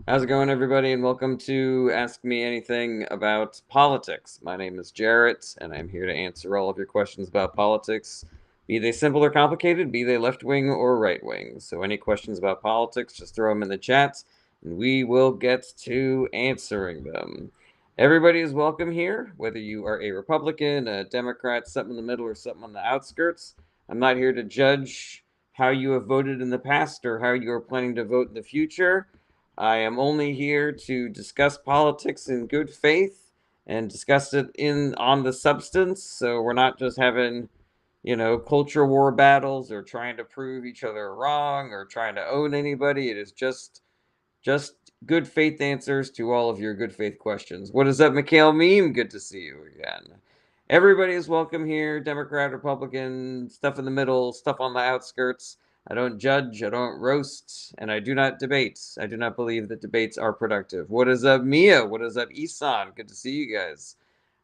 How's it going, everybody, and welcome to Ask Me Anything About Politics. My name is Jarrett, and I'm here to answer all of your questions about politics, be they simple or complicated, be they left wing or right wing. So, any questions about politics, just throw them in the chat, and we will get to answering them. Everybody is welcome here, whether you are a Republican, a Democrat, something in the middle, or something on the outskirts. I'm not here to judge how you have voted in the past or how you are planning to vote in the future. I am only here to discuss politics in good faith and discuss it in on the substance. So we're not just having, culture war battles or trying to prove each other wrong or trying to own anybody. It is just good faith answers to all of your good faith questions. What is up, Mikhail Meme? Good to see you again. Everybody is welcome here. Democrat, Republican, stuff in the middle, stuff on the outskirts. I don't judge, I don't roast, and I do not debate. I do not believe that debates are productive. What is up, Mia? What is up, Isan? Good to see you guys.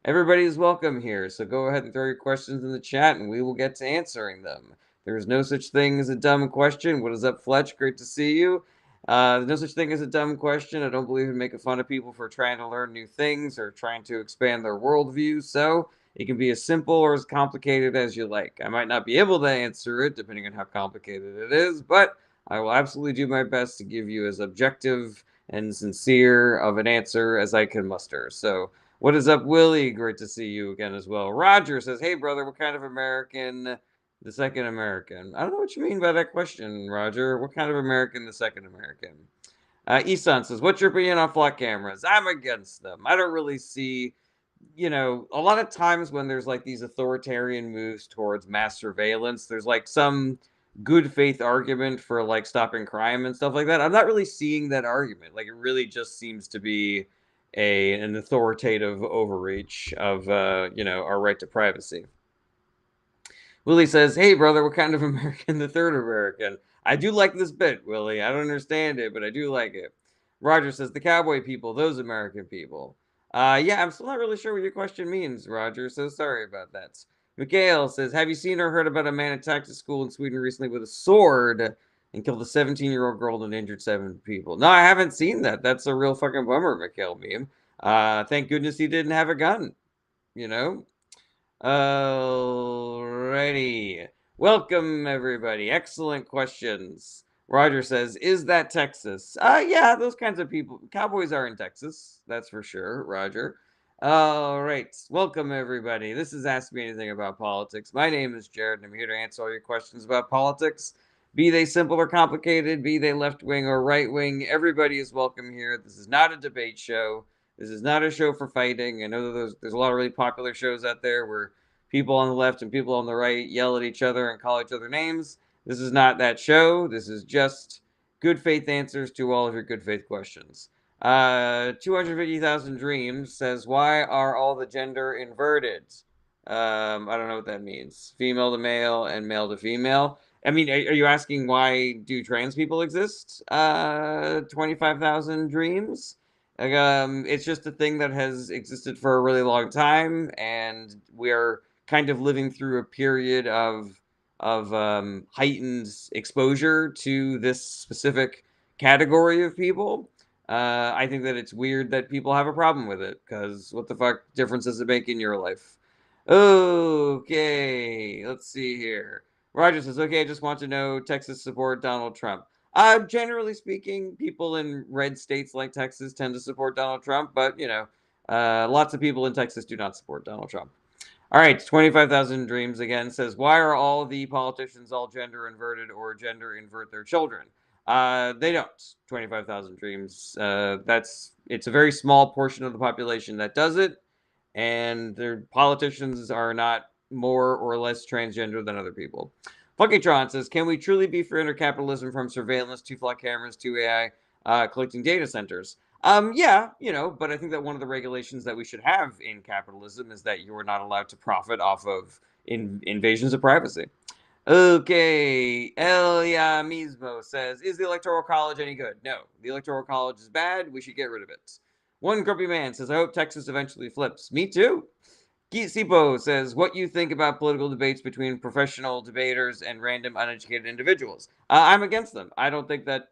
Everybody is welcome here, so go ahead and throw your questions in the chat and we will get to answering them. There is no such thing as a dumb question. What is up, Fletch? Great to see you. There's no such thing as a dumb question. I don't believe in making fun of people for trying to learn new things or trying to expand their worldview. So it can be as simple or as complicated as you like. I might not be able to answer it depending on how complicated it is, but I will absolutely do my best to give you as objective and sincere of an answer as I can muster. So, what is up, Willie? Great to see you again as well. Roger says, "Hey, brother, what kind of American the second American?" I don't know what you mean by that question, Roger. What kind of American the second American? Isan says, "What's your opinion on flock cameras?" I'm against them. I don't really see, a lot of times when there's like these authoritarian moves towards mass surveillance, there's like some good faith argument for like stopping crime and stuff like that. I'm not really seeing that argument. Like it really just seems to be an authoritative overreach of our right to privacy. Willie says, "Hey, brother, what kind of American the third American?" I do like this bit, Willie. I don't understand it, but I do like it. Roger says, "The cowboy people, those American people." Yeah, I'm still not really sure what your question means, Roger, so sorry about that. Mikhail says, "Have you seen or heard about a man attacked a school in Sweden recently with a sword and killed a 17-year-old girl and injured 7 people?" No, I haven't seen that. That's a real fucking bummer, Mikhail meme. Thank goodness he didn't have a gun, you know? Alrighty. Welcome, everybody. Excellent questions. Roger says, "Is that Texas?" Yeah, those kinds of people. Cowboys are in Texas, that's for sure, Roger. All right. Welcome, everybody. This is Ask Me Anything About Politics. My name is Jared, and I'm here to answer all your questions about politics. Be they simple or complicated, be they left wing or right wing, everybody is welcome here. This is not a debate show. This is not a show for fighting. I know that there's a lot of really popular shows out there where people on the left and people on the right yell at each other and call each other names. This is not that show. This is just good faith answers to all of your good faith questions. 250,000 Dreams says, "Why are all the gender inverted?" I don't know what that means. Female to male and male to female. I mean, are you asking why do trans people exist? 25,000 Dreams. Like, it's just a thing that has existed for a really long time, and we're kind of living through a period of heightened exposure to this specific category of people. I think that it's weird that people have a problem with it because what the fuck difference does it make in your life? Okay, let's see here. Roger says, "Okay, I just want to know Texas support Donald Trump." Generally speaking, people in red states like Texas tend to support Donald Trump, but lots of people in Texas do not support Donald Trump. All right, 25,000 Dreams again says, "Why are all the politicians all gender inverted or gender invert their children?" They don't. 25,000 Dreams. It's a very small portion of the population that does it, and their politicians are not more or less transgender than other people. Funkytron says, "Can we truly be for intercapitalism from surveillance to flock cameras to AI collecting data centers?" Yeah, but I think that one of the regulations that we should have in capitalism is that you are not allowed to profit off of invasions of privacy. Okay, Elia Mismo says, "Is the Electoral College any good?" No, the Electoral College is bad. We should get rid of it. One Grumpy Man says, "I hope Texas eventually flips." Me too. Sipo says, "What you think about political debates between professional debaters and random uneducated individuals?" I'm against them. I don't think that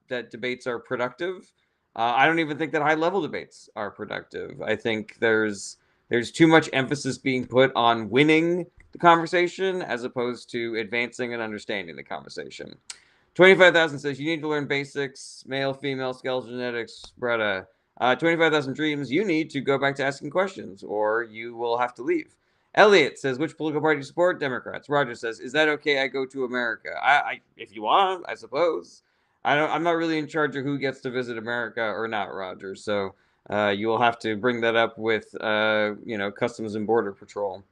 that debates are productive. I don't even think that high level debates are productive. I think there's too much emphasis being put on winning the conversation as opposed to advancing and understanding the conversation. 25,000 says you need to learn basics, male, female, skeletal genetics, Bretta. 25,000 dreams, you need to go back to asking questions or you will have to leave. Elliot says, which political party do you support? Democrats. Roger says, is that okay? I go to America. If you want, I suppose. I'm not really in charge of who gets to visit America or not, Roger. So you will have to bring that up with, Customs and Border Patrol.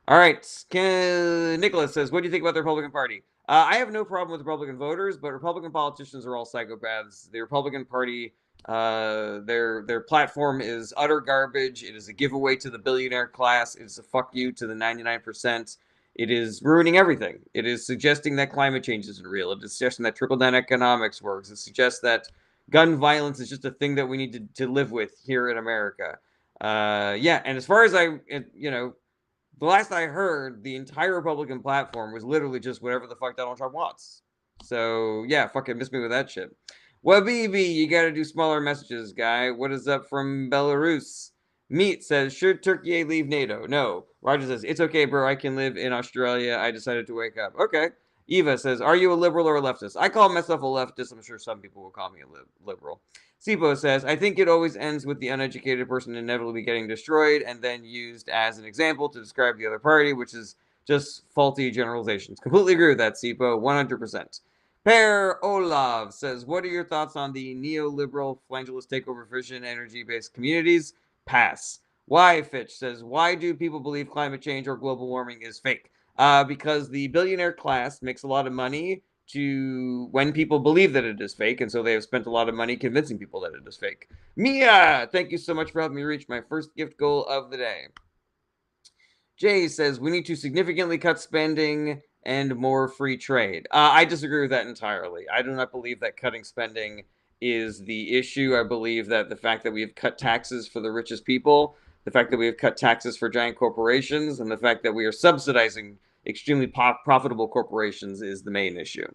All right. Nicholas says, what do you think about the Republican Party? I have no problem with Republican voters, but Republican politicians are all psychopaths. The Republican Party, their platform is utter garbage. It is a giveaway to the billionaire class. It is a fuck you to the 99%. It is ruining everything. It is suggesting that climate change isn't real. It is suggesting that trickle-down economics works. It suggests that gun violence is just a thing that we need to live with here in America. Yeah, and as far as the last I heard, the entire Republican platform was literally just whatever the fuck Donald Trump wants. So yeah, fucking miss me with that shit. Wabibi, you gotta do smaller messages, guy. What is up from Belarus? Meat says, should Turkey leave NATO? No. Roger says, it's okay, bro. I can live in Australia. I decided to wake up. Okay. Eva says, are you a liberal or a leftist? I call myself a leftist. I'm sure some people will call me a liberal. Sipo says, I think it always ends with the uneducated person inevitably getting destroyed and then used as an example to describe the other party, which is just faulty generalizations. Completely agree with that, Sipo, 100%. Per Olav says, what are your thoughts on the neoliberal flangellist takeover fission energy-based communities? Pass. Why Fitch says, why do people believe climate change or global warming is fake? Because the billionaire class makes a lot of money to when people believe that it is fake, and so they have spent a lot of money convincing people that it is fake. Mia, thank you so much for helping me reach my first gift goal of the day. Jay says, we need to significantly cut spending and more free trade. I disagree with that entirely. I do not believe that cutting spending is the issue. I believe that the fact that we have cut taxes for the richest people, the fact that we have cut taxes for giant corporations, and the fact that we are subsidizing extremely profitable corporations is the main issue.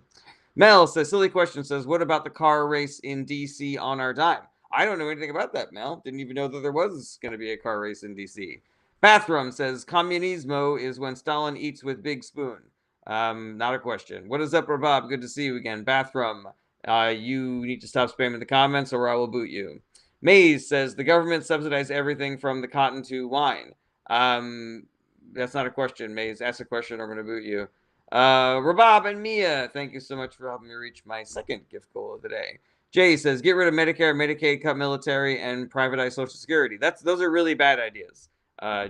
Mel says, silly question, says, what about the car race in DC on our dime? I don't know anything about that, Mel. Didn't even know that there was going to be a car race in DC. Bathroom says, communismo is when Stalin eats with big spoon. Not a question. What is up, Rabab? Good to see you again. Bathroom, you need to stop spamming the comments or I will boot you. Maze says, the government subsidized everything from the cotton to wine. That's not a question, Maze. Ask a question, I'm going to boot you. Rabab and Mia, thank you so much for helping me reach my second gift goal of the day. Jay says, get rid of Medicare, Medicaid, cut military, and privatize Social Security. Those are really bad ideas.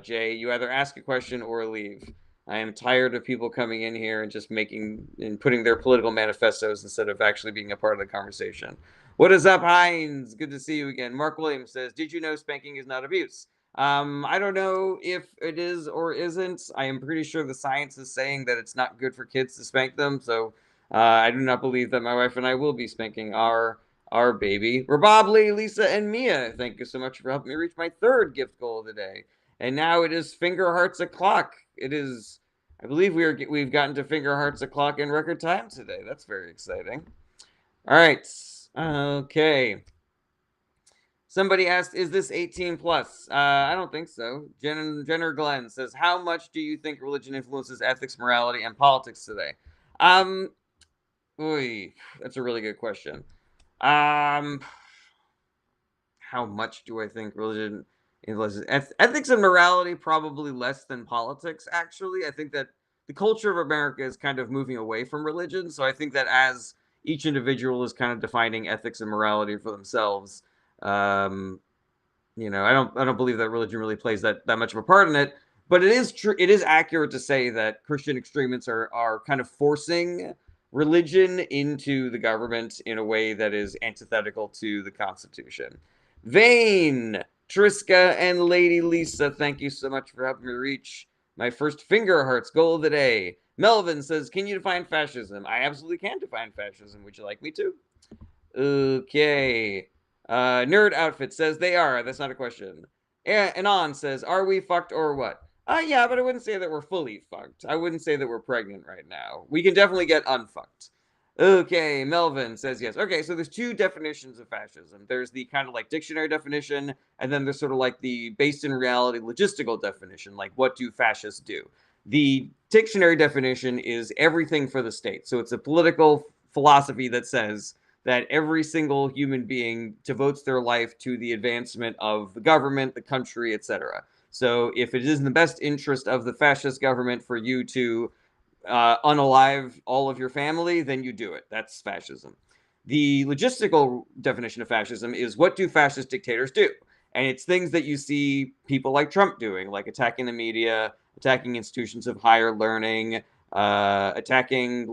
Jay, you either ask a question or leave. I am tired of people coming in here and just making and putting their political manifestos instead of actually being a part of the conversation. What is up, Hines? Good to see you again. Mark Williams says, did you know spanking is not abuse? I don't know if it is or isn't. I am pretty sure the science is saying that it's not good for kids to spank them. So I do not believe that my wife and I will be spanking our baby. Rababli, Lisa, and Mia, thank you so much for helping me reach my third gift goal of the day. And now it is Finger Hearts O'Clock. It is, I believe we've gotten to Finger Hearts O'Clock in record time today. That's very exciting. All right. Okay. Somebody asked, is this 18 plus? I don't think so. Jenner Glenn says, how much do you think religion influences ethics, morality, and politics today? That's a really good question. How much do I think religion influences ethics and morality? Probably less than politics, actually. I think that the culture of America is kind of moving away from religion. So I think that as each individual is kind of defining ethics and morality for themselves, I don't believe that religion really plays that much of a part in it. But it is true. It is accurate to say that Christian extremists are kind of forcing religion into the government in a way that is antithetical to the Constitution. Vane, Triska, and Lady Lisa, thank you so much for helping me reach my first Finger Hearts goal of the day. Melvin says, can you define fascism? I absolutely can define fascism. Would you like me to? Okay. Nerd Outfit says they are. That's not a question. Anon says, are we fucked or what? Yeah, but I wouldn't say that we're fully fucked. I wouldn't say that we're pregnant right now. We can definitely get unfucked. Okay, Melvin says yes. Okay, so there's two definitions of fascism. There's the kind of like dictionary definition, and then there's sort of like the based in reality logistical definition, like what do fascists do? The dictionary definition is everything for the state. So it's a political philosophy that says that every single human being devotes their life to the advancement of the government, the country, etc. So if it is in the best interest of the fascist government for you to unalive all of your family, then you do it. That's fascism. The logistical definition of fascism is what do fascist dictators do? And it's things that you see people like Trump doing, like attacking the media, attacking institutions of higher learning, attacking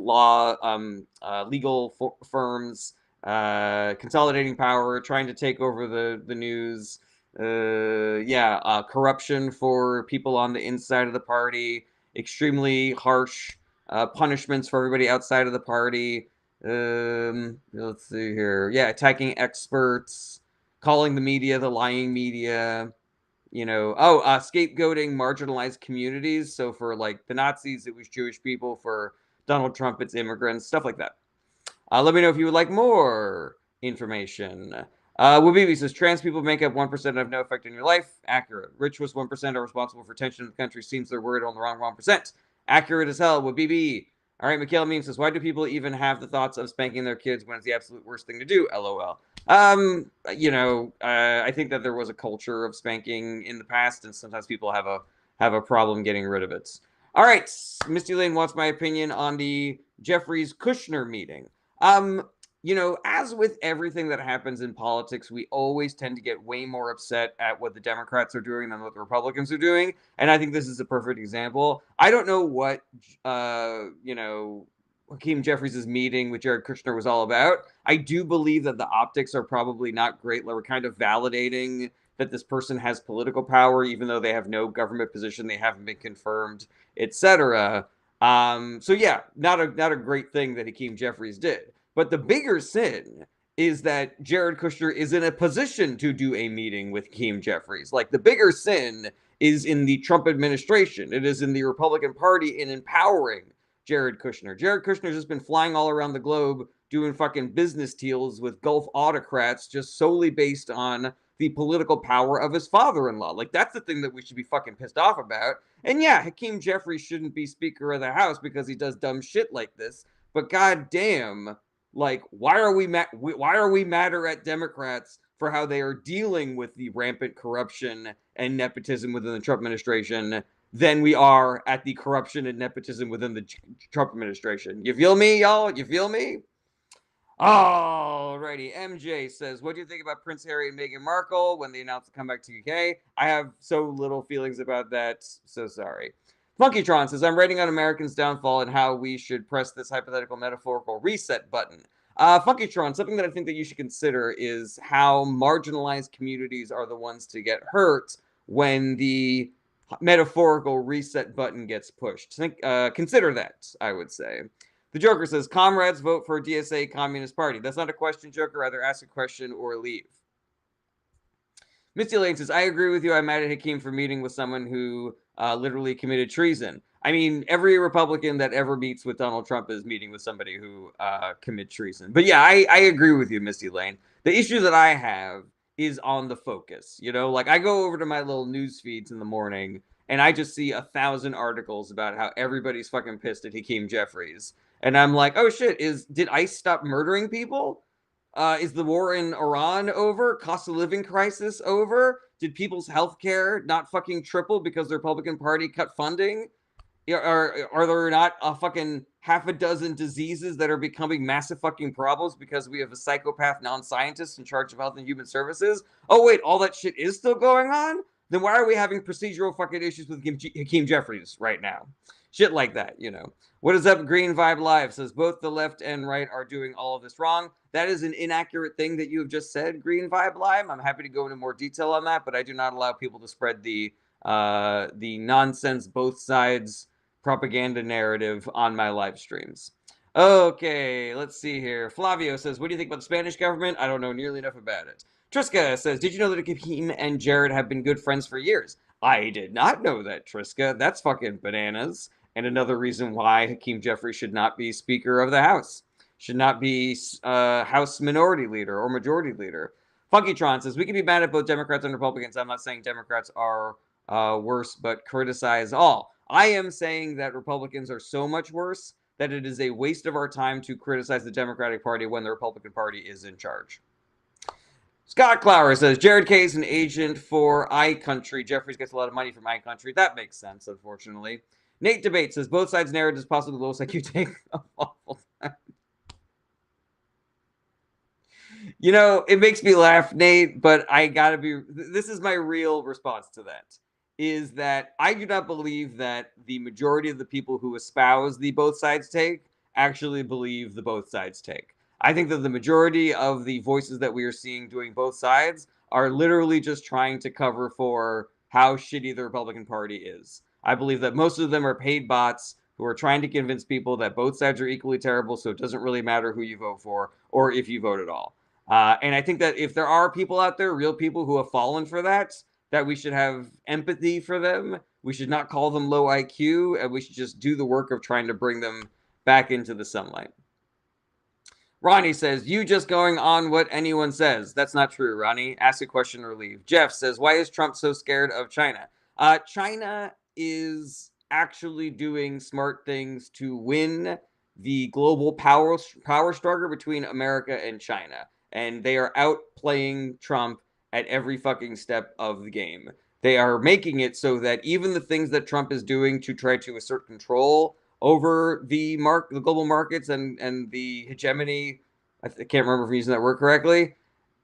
legal firms, consolidating power, trying to take over the news, corruption for people on the inside of the party, extremely harsh punishments for everybody outside of the party. Let's see here. Yeah, attacking experts, calling the media the lying media. Scapegoating marginalized communities. So for like the Nazis, it was Jewish people. For Donald Trump, it's immigrants, stuff like that. Let me know if you would like more information. Wabibi says trans people make up 1% and have no effect in your life. Accurate. Rich was 1% are responsible for tension in the country. Seems they're worried on the wrong 1%. Accurate as hell. Wabibi. All right, Mikhail Meme says, why do people even have the thoughts of spanking their kids when it's the absolute worst thing to do? LOL. I think that there was a culture of spanking in the past, and sometimes people have a problem getting rid of it. All right, Misty Lane wants my opinion on the Jeffries Kushner meeting. As with everything that happens in politics, we always tend to get way more upset at what the Democrats are doing than what the Republicans are doing. And I think this is a perfect example. I don't know what, Hakeem Jeffries' meeting with Jared Kushner was all about. I do believe that the optics are probably not great. Like, we're kind of validating that this person has political power, even though they have no government position, they haven't been confirmed, etc. So yeah, not a great thing that Hakeem Jeffries did. But the bigger sin is that Jared Kushner is in a position to do a meeting with Hakeem Jeffries. Like, the bigger sin is in the Trump administration. It is in the Republican Party in empowering Jared Kushner. Jared Kushner's just been flying all around the globe doing fucking business deals with Gulf autocrats just solely based on the political power of his father-in-law. Like, that's the thing that we should be fucking pissed off about. And yeah, Hakeem Jeffries shouldn't be Speaker of the House because he does dumb shit like this. But goddamn, like, why are we madder at Democrats for how they are dealing with the rampant corruption and nepotism within the Trump administration than we are at the corruption and nepotism within the Trump administration? You feel me, y'all? You feel me? Alrighty, MJ says, what do you think about Prince Harry and Meghan Markle when they announced to come back to UK? I have so little feelings about that, so sorry. Funkytron says, I'm writing on Americans' downfall and how we should press this hypothetical metaphorical reset button. Funkytron, something that I think that you should consider is how marginalized communities are the ones to get hurt when the metaphorical reset button gets pushed. Consider that, I would say. The Joker says, comrades, vote for DSA Communist Party. That's not a question, Joker. Either ask a question or leave. Misty Lane says, I agree with you. I'm mad at Hakeem for meeting with someone who literally committed treason. I mean, every Republican that ever meets with Donald Trump is meeting with somebody who commits treason. But yeah, I agree with you, Misty Lane. The issue that I have is on the focus. Like, I go over to my little news feeds in the morning, and I just see 1,000 articles about how everybody's fucking pissed at Hakeem Jeffries. And I'm like, oh shit, did ICE stop murdering people? Is the war in Iran over? Cost of living crisis over? Did people's health care not fucking triple because the Republican Party cut funding? Are there not a fucking half a dozen diseases that are becoming massive fucking problems because we have a psychopath non-scientist in charge of Health and Human Services? Oh wait, all that shit is still going on? Then why are we having procedural fucking issues with Hakeem Jeffries right now? Shit like that, What is up, Green Vibe Live? Says both the left and right are doing all of this wrong. That is an inaccurate thing that you have just said, Green Vibe Live. I'm happy to go into more detail on that, but I do not allow people to spread the nonsense both sides propaganda narrative on my live streams. Okay, let's see here. Flavio says, what do you think about the Spanish government? I don't know nearly enough about it. Triska says, did you know that Hakeem and Jared have been good friends for years? I did not know that, Triska. That's fucking bananas. And another reason why Hakeem Jeffries should not be Speaker of the House. should not be House Minority Leader or Majority Leader. Funkytron says, we can be mad at both Democrats and Republicans. I'm not saying Democrats are worse, but criticize all. I am saying that Republicans are so much worse that it is a waste of our time to criticize the Democratic Party when the Republican Party is in charge. Scott Clower says, Jared Kay is an agent for iCountry. Jeffries gets a lot of money from iCountry. That makes sense, unfortunately. Nate Debate says, both sides' narrative is possibly the lowest IQ take of awful time. You know, it makes me laugh, Nate, but I gotta be, this is my real response to that, is that I do not believe that the majority of the people who espouse the both sides take actually believe the both sides take. I think that the majority of the voices that we are seeing doing both sides are literally just trying to cover for how shitty the Republican Party is. I believe that most of them are paid bots who are trying to convince people that both sides are equally terrible, so it doesn't really matter who you vote for or if you vote at all. And I think that if there are people out there, real people who have fallen for that, that we should have empathy for them. We should not call them low IQ, and we should just do the work of trying to bring them back into the sunlight. Ronnie says, you just going on what anyone says. That's not true, Ronnie. Ask a question or leave. Jeff says, why is Trump so scared of China? China is actually doing smart things to win the global power struggle between America and China. And they are outplaying Trump at every fucking step of the game. They are making it so that even the things that Trump is doing to try to assert control over the global markets and the hegemony, I can't remember if I'm using that word correctly,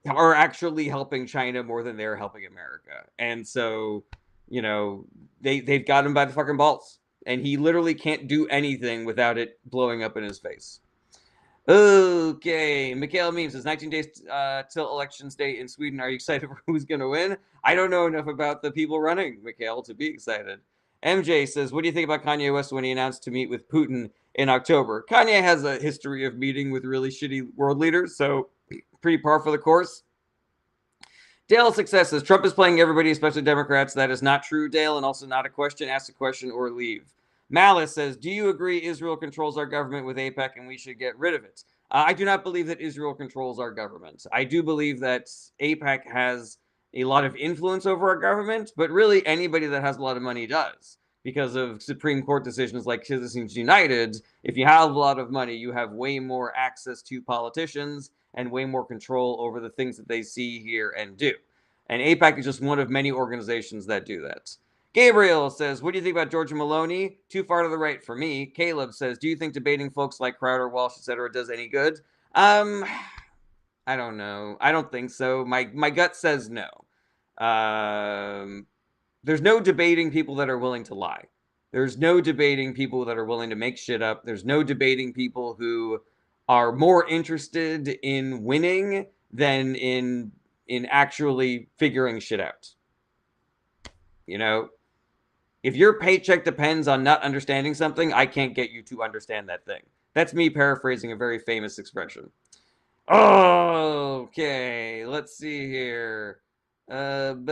are actually helping China more than they're helping America. And so, you know, they've got him by the fucking balls. And he literally can't do anything without it blowing up in his face. Okay, Mikhail Meme says 19 days till elections day in Sweden. Are you excited for who's going to win? I don't know enough about the people running, Mikhail, to be excited. MJ says, what do you think about Kanye West when he announced to meet with Putin in October? Kanye has a history of meeting with really shitty world leaders, so pretty par for the course. Dale Success says, Trump is playing everybody, especially Democrats. That is not true, Dale, and also not a question. Ask a question or leave. Malice says, do you agree Israel controls our government with AIPAC and we should get rid of it? I do not believe that Israel controls our government. I do believe that AIPAC has a lot of influence over our government, but really anybody that has a lot of money does. Because of Supreme Court decisions like Citizens United, if you have a lot of money, you have way more access to politicians and way more control over the things that they see, hear, and do. And AIPAC is just one of many organizations that do that. Gabriel says, what do you think about Georgia Maloney? Too far to the right for me. Caleb says, do you think debating folks like Crowder, Walsh, etc. does any good? I don't know. I don't think so. My gut says no. There's no debating people that are willing to lie. There's no debating people that are willing to make shit up. There's no debating people who are more interested in winning than in actually figuring shit out. You know, if your paycheck depends on not understanding something, I can't get you to understand that thing. That's me paraphrasing a very famous expression. Okay, let's see here. Boo.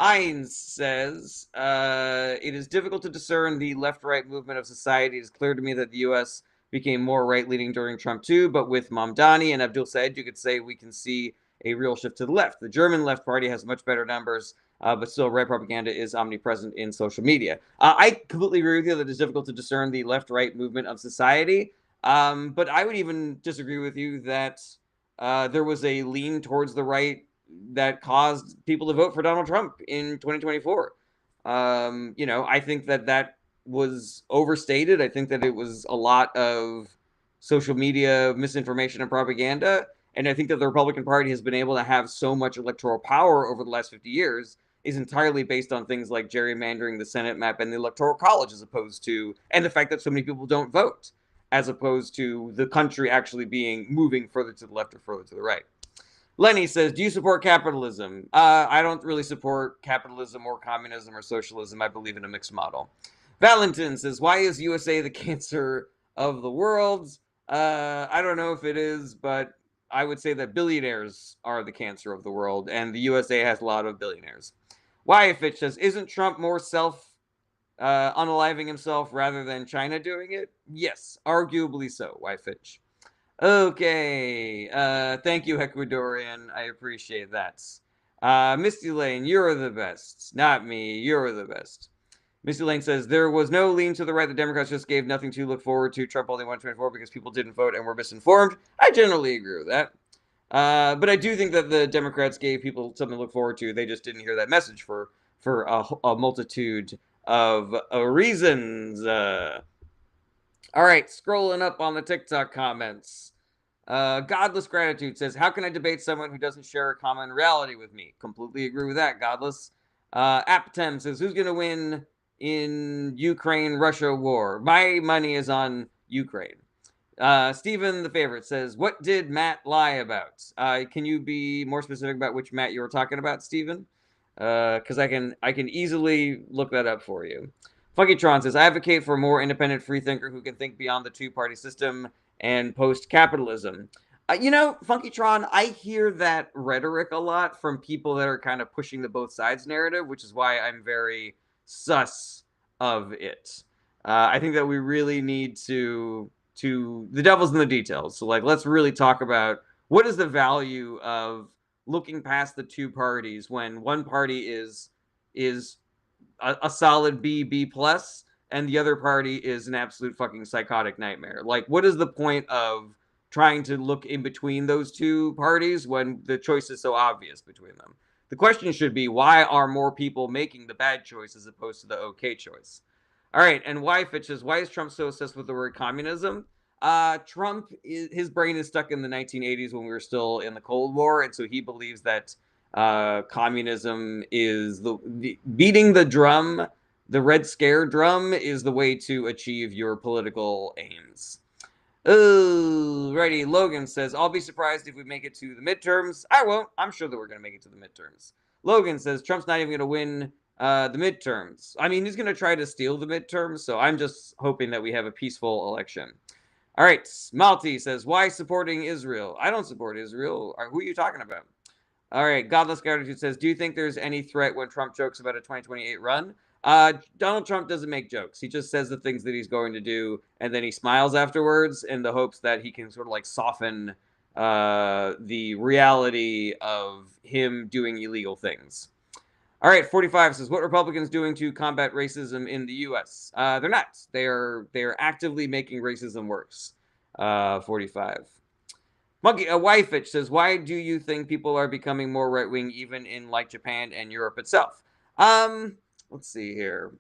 Eins says, it is difficult to discern the left-right movement of society. It is clear to me that the U.S. became more right-leaning during Trump too, but with Mamdani and Abdul Said, you could say we can see a real shift to the left. The German left party has much better numbers, but still right propaganda is omnipresent in social media. I completely agree with you that it's difficult to discern the left-right movement of society, but I would even disagree with you that there was a lean towards the right that caused people to vote for Donald Trump in 2024. You know, I think that was overstated. I think that it was a lot of social media misinformation and propaganda. And I think that the Republican Party has been able to have so much electoral power over the last 50 years is entirely based on things like gerrymandering the Senate map and the Electoral College, as opposed to, and the fact that so many people don't vote, as opposed to the country actually moving further to the left or further to the right. Lenny says, do you support capitalism? I don't really support capitalism or communism or socialism. I believe in a mixed model. Valentin says, why is USA the cancer of the world? I don't know if it is, but I would say that billionaires are the cancer of the world, and the USA has a lot of billionaires. Wyefitch says, isn't Trump more unaliving himself rather than China doing it? Yes, arguably so, Wyfitch. Okay, thank you, Ecuadorian. I appreciate that. Misty Lane, you're the best. Not me, you're the best. Misty Lane says, there was no lean to the right. The Democrats just gave nothing to look forward to. Trump only won 24 because people didn't vote and were misinformed. I generally agree with that. But I do think that the Democrats gave people something to look forward to. They just didn't hear that message for a multitude of reasons. All right, scrolling up on the TikTok comments. Godless Gratitude says, how can I debate someone who doesn't share a common reality with me? Completely agree with that, Godless. Aptem says, who's going to win in Ukraine-Russia war? My money is on Ukraine. Stephen the Favorite says, what did Matt lie about? Can you be more specific about which Matt you were talking about, Stephen? Because I can easily look that up for you. Funkytron says, I advocate for a more independent freethinker who can think beyond the two-party system and post-capitalism. Funkytron, I hear that rhetoric a lot from people that are kind of pushing the both sides narrative, which is why I'm very sus of it. I think that we really need to the devil's in the details. So let's really talk about what is the value of looking past the two parties when one party is a solid B plus and the other party is an absolute fucking psychotic nightmare. What is the point of trying to look in between those two parties when the choice is so obvious between them? The question should be, why are more people making the bad choice as opposed to the okay choice? All right, and Wyfitch is, why is Trump so obsessed with the word communism? Trump, his brain is stuck in the 1980s when we were still in the Cold War, and so he believes that communism is the beating the drum, the Red Scare drum, is the way to achieve your political aims. Oh, righty. Logan says, I'll be surprised if we make it to the midterms. I won't. I'm sure that we're going to make it to the midterms. Logan says, Trump's not even going to win the midterms. I mean, he's going to try to steal the midterms, so I'm just hoping that we have a peaceful election. All right. Malti says, why supporting Israel? I don't support Israel. Who are you talking about? All right. Godless Gratitude says, do you think there's any threat when Trump jokes about a 2028 run? Donald Trump doesn't make jokes. He just says the things that he's going to do, and then he smiles afterwards in the hopes that he can sort of soften the reality of him doing illegal things. All right, 45 says, what Republicans doing to combat racism in the U.S.? They're not. They are actively making racism worse. 45. Monkey Wyfitch says, why do you think people are becoming more right-wing even in Japan and Europe itself? Let's see here.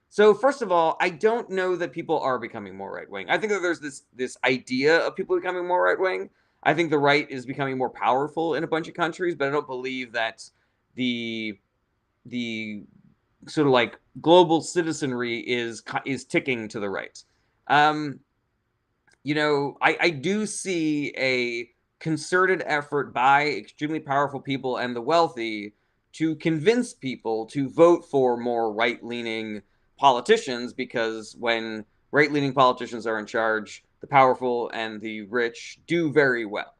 So first of all, I don't know that people are becoming more right-wing. I think that there's this idea of people becoming more right-wing. I think the right is becoming more powerful in a bunch of countries, but I don't believe that the sort of global citizenry is ticking to the right. I do see a concerted effort by extremely powerful people and the wealthy to convince people to vote for more right-leaning politicians, because when right-leaning politicians are in charge, the powerful and the rich do very well.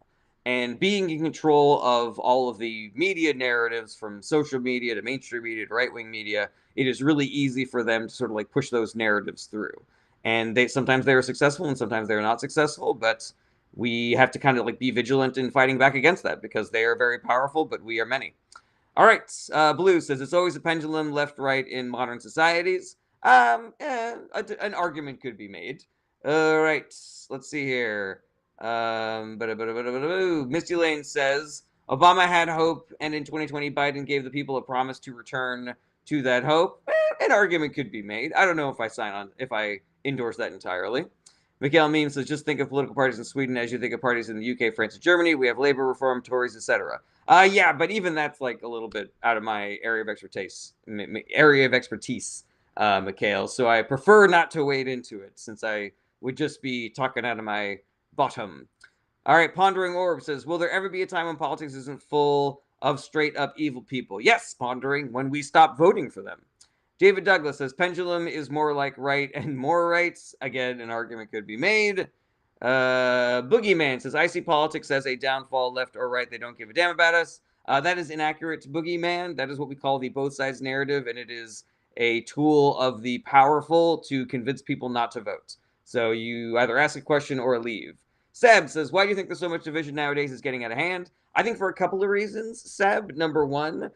And being in control of all of the media narratives, from social media to mainstream media to right-wing media, it is really easy for them to sort of push those narratives through. And sometimes they are successful and sometimes they're not successful, but we have to kind of be vigilant in fighting back against that, because they are very powerful, but we are many. All right, Blue says, it's always a pendulum left-right in modern societies. An argument could be made. All right, let's see here. Misty Lane says, Obama had hope, and in 2020, Biden gave the people a promise to return to that hope. An argument could be made. I don't know if I endorse that entirely. Mikhail Meme says, just think of political parties in Sweden as you think of parties in the UK, France, and Germany. We have labor reform, Tories, etc. Yeah, but even that's a little bit out of my area of expertise, Mikhail. So I prefer not to wade into it, since I would just be talking out of my bottom. All right, Pondering Orb says, will there ever be a time when politics isn't full of straight up evil people? Yes, Pondering, when we stop voting for them. David Douglas says, pendulum is more like right and more rights. Again, an argument could be made. Boogeyman says, I see politics as a downfall, left or right. They don't give a damn about us. That is inaccurate, Boogeyman. That is what we call the both sides narrative, and it is a tool of the powerful to convince people not to vote. So you either ask a question or leave. Seb says, why do you think there's so much division nowadays is getting out of hand? I think for a couple of reasons, Seb. Number one,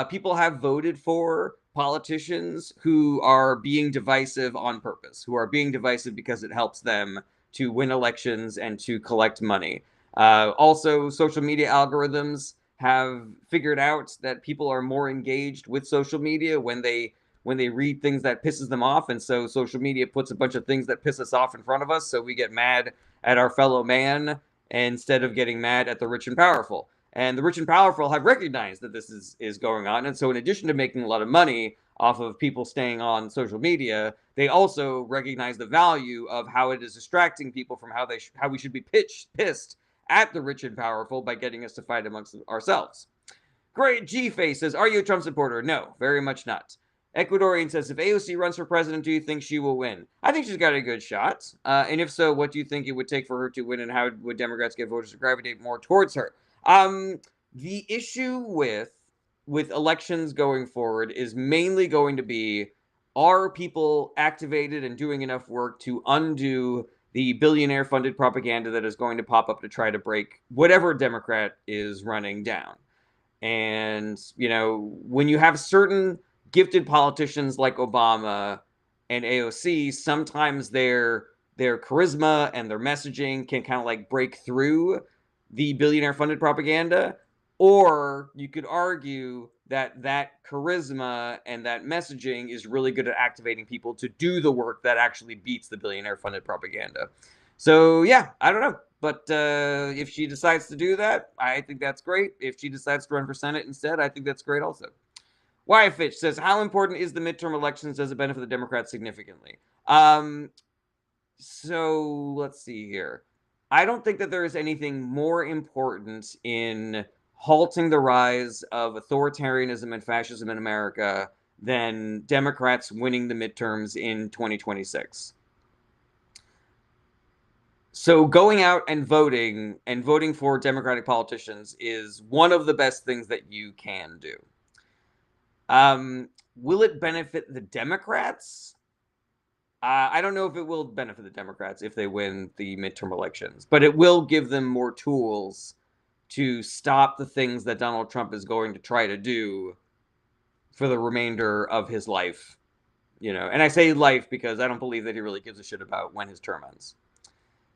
people have voted for politicians who are being divisive on purpose, who are being divisive because it helps them to win elections and to collect money. Also, social media algorithms have figured out that people are more engaged with social media when they read things that pisses them off, and so social media puts a bunch of things that piss us off in front of us, so we get mad at our fellow man instead of getting mad at the rich and powerful. And the rich and powerful have recognized that this is going on, and so in addition to making a lot of money off of people staying on social media, they also recognize the value of how it is distracting people from how we should be pissed at the rich and powerful by getting us to fight amongst ourselves. Great G Face says, are you a Trump supporter? No, very much not. Ecuadorian says, if AOC runs for president, do you think she will win? I think she's got a good shot. And if so, what do you think it would take for her to win, and how would Democrats get voters to gravitate more towards her? The issue with elections going forward is mainly going to be, are people activated and doing enough work to undo the billionaire funded propaganda that is going to pop up to try to break whatever Democrat is running down. And, you know, when you have certain gifted politicians like Obama and AOC, sometimes their charisma and their messaging can kind of like break through the billionaire funded propaganda. Or you could argue that charisma and that messaging is really good at activating people to do the work that actually beats the billionaire funded propaganda. So yeah, I don't know. But if she decides to do that, I think that's great. If she decides to run for Senate instead, I think that's great also. Wyatt Fitch says, how important is the midterm elections? Does it benefit the Democrats significantly? So let's see here. I don't think that there is anything more important in halting the rise of authoritarianism and fascism in America than Democrats winning the midterms in 2026. So going out and voting for Democratic politicians is one of the best things that you can do. Will it benefit the Democrats? I don't know if it will benefit the Democrats if they win the midterm elections, but it will give them more tools to stop the things that Donald Trump is going to try to do for the remainder of his life. You know, and I say life because I don't believe that he really gives a shit about when his term ends.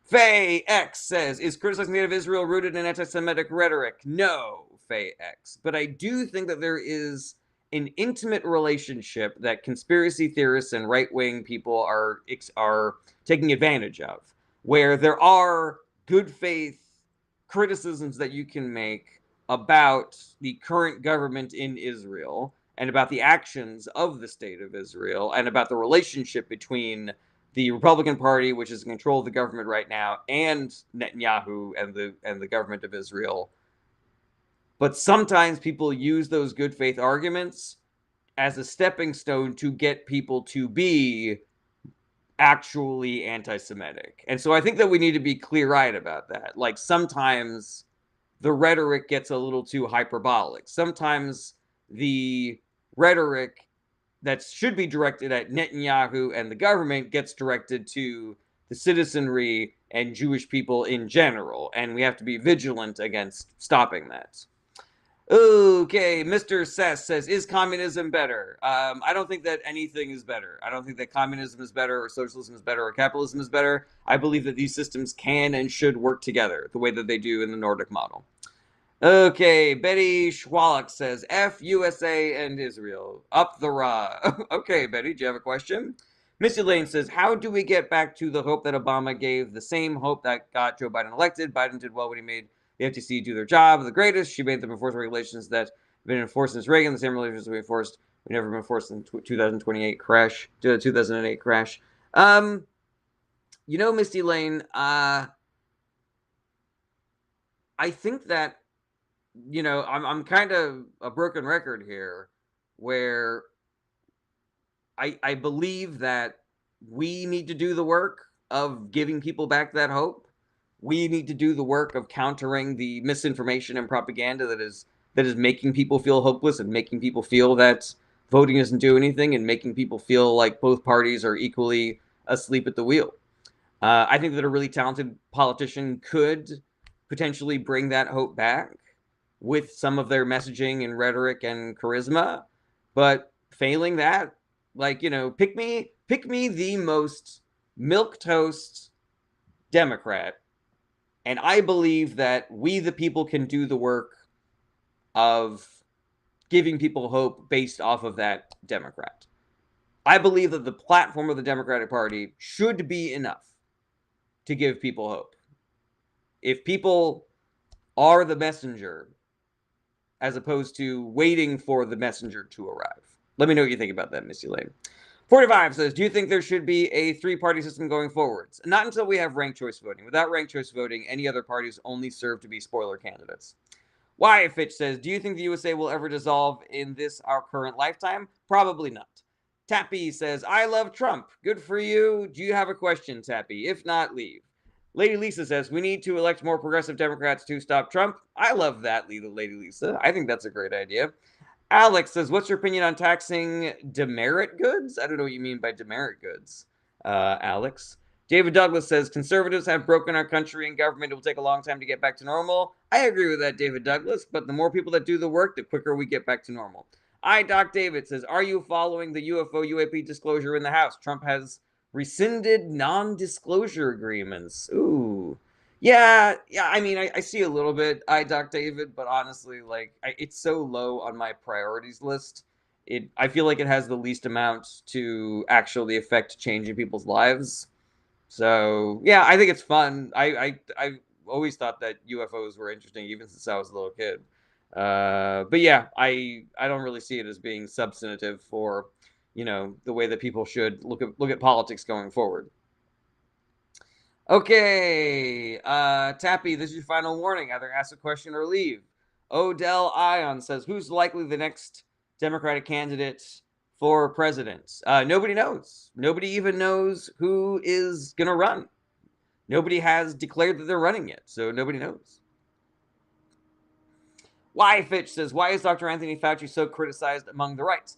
Faye X says, is criticizing the state of Israel rooted in anti-Semitic rhetoric? No, Faye X. But I do think that there is an intimate relationship that conspiracy theorists and right-wing people are taking advantage of, where there are good faith criticisms that you can make about the current government in Israel and about the actions of the state of Israel and about the relationship between the Republican Party, which is in control of the government right now, and Netanyahu and the government of Israel. But sometimes people use those good faith arguments as a stepping stone to get people to be actually anti-Semitic. And so I think that we need to be clear-eyed about that. Like, sometimes the rhetoric gets a little too hyperbolic. Sometimes the rhetoric that should be directed at Netanyahu and the government gets directed to the citizenry and Jewish people in general. And we have to be vigilant against stopping that. Okay, Mr. Sess says, is communism better? I don't think that anything is better. I don't think that communism is better, or socialism is better, or capitalism is better. I believe that these systems can and should work together the way that they do in the Nordic model. Okay, Betty Schwalek says, F USA and Israel. Up the Ra. Okay, Betty, do you have a question? Missy Lane says, how do we get back to the hope that Obama gave, the same hope that got Joe Biden elected? Biden did well when he made the FTC do their job, the greatest. She made them enforce regulations that have been enforced since Reagan. The same regulations we enforced, we never been enforced in 2008 crash, 2008 crash. You know, Misty Lane, I think that, you know, I'm kind of a broken record here, where I believe that we need to do the work of giving people back that hope. We need to do the work of countering the misinformation and propaganda that is making people feel hopeless and making people feel that voting doesn't do anything and making people feel like both parties are equally asleep at the wheel. I think that a really talented politician could potentially bring that hope back with some of their messaging and rhetoric and charisma. But failing that, like, pick me the most milquetoast Democrat, and I believe that we the people can do the work of giving people hope based off of that Democrat. I believe that the platform of the Democratic Party should be enough to give people hope. If people are the messenger as opposed to waiting for the messenger to arrive. Let me know what you think about that, Missy Lane. 45 says, do you think there should be a three-party system going forwards? Not until we have ranked choice voting. Without ranked choice voting, any other parties only serve to be spoiler candidates. Why Fitch says, do you think the USA will ever dissolve in this, our current lifetime? Probably not. Tappy says, I love Trump. Good for you. Do you have a question, Tappy? If not, leave. Lady Lisa says, we need to elect more progressive Democrats to stop Trump. I love that, Lady Lisa. I think that's a great idea. Alex says, what's your opinion on taxing demerit goods? I don't know what you mean by demerit goods, Alex. David Douglas says, conservatives have broken our country and government. It will take a long time to get back to normal. I agree with that, David Douglas, but the more people that do the work, the quicker we get back to normal. Doc David says, are you following the UFO UAP disclosure in the House? Trump has rescinded non-disclosure agreements. Ooh. Yeah. I mean, I see a little bit, Doc David, but honestly, like, it's so low on my priorities list. I feel like it has the least amount to actually affect changing people's lives. So yeah, I think it's fun. I always thought that UFOs were interesting, even since I was a little kid. But yeah, I don't really see it as being substantive for, the way that people should look at politics going forward. Okay, Tappy, this is your final warning. Either ask a question or leave. Odell Ion says, who's likely the next Democratic candidate for president? Nobody knows. Nobody even knows who is going to run. Nobody has declared that they're running yet, so nobody knows. Why Fitch says, why is Dr. Anthony Fauci so criticized among the right?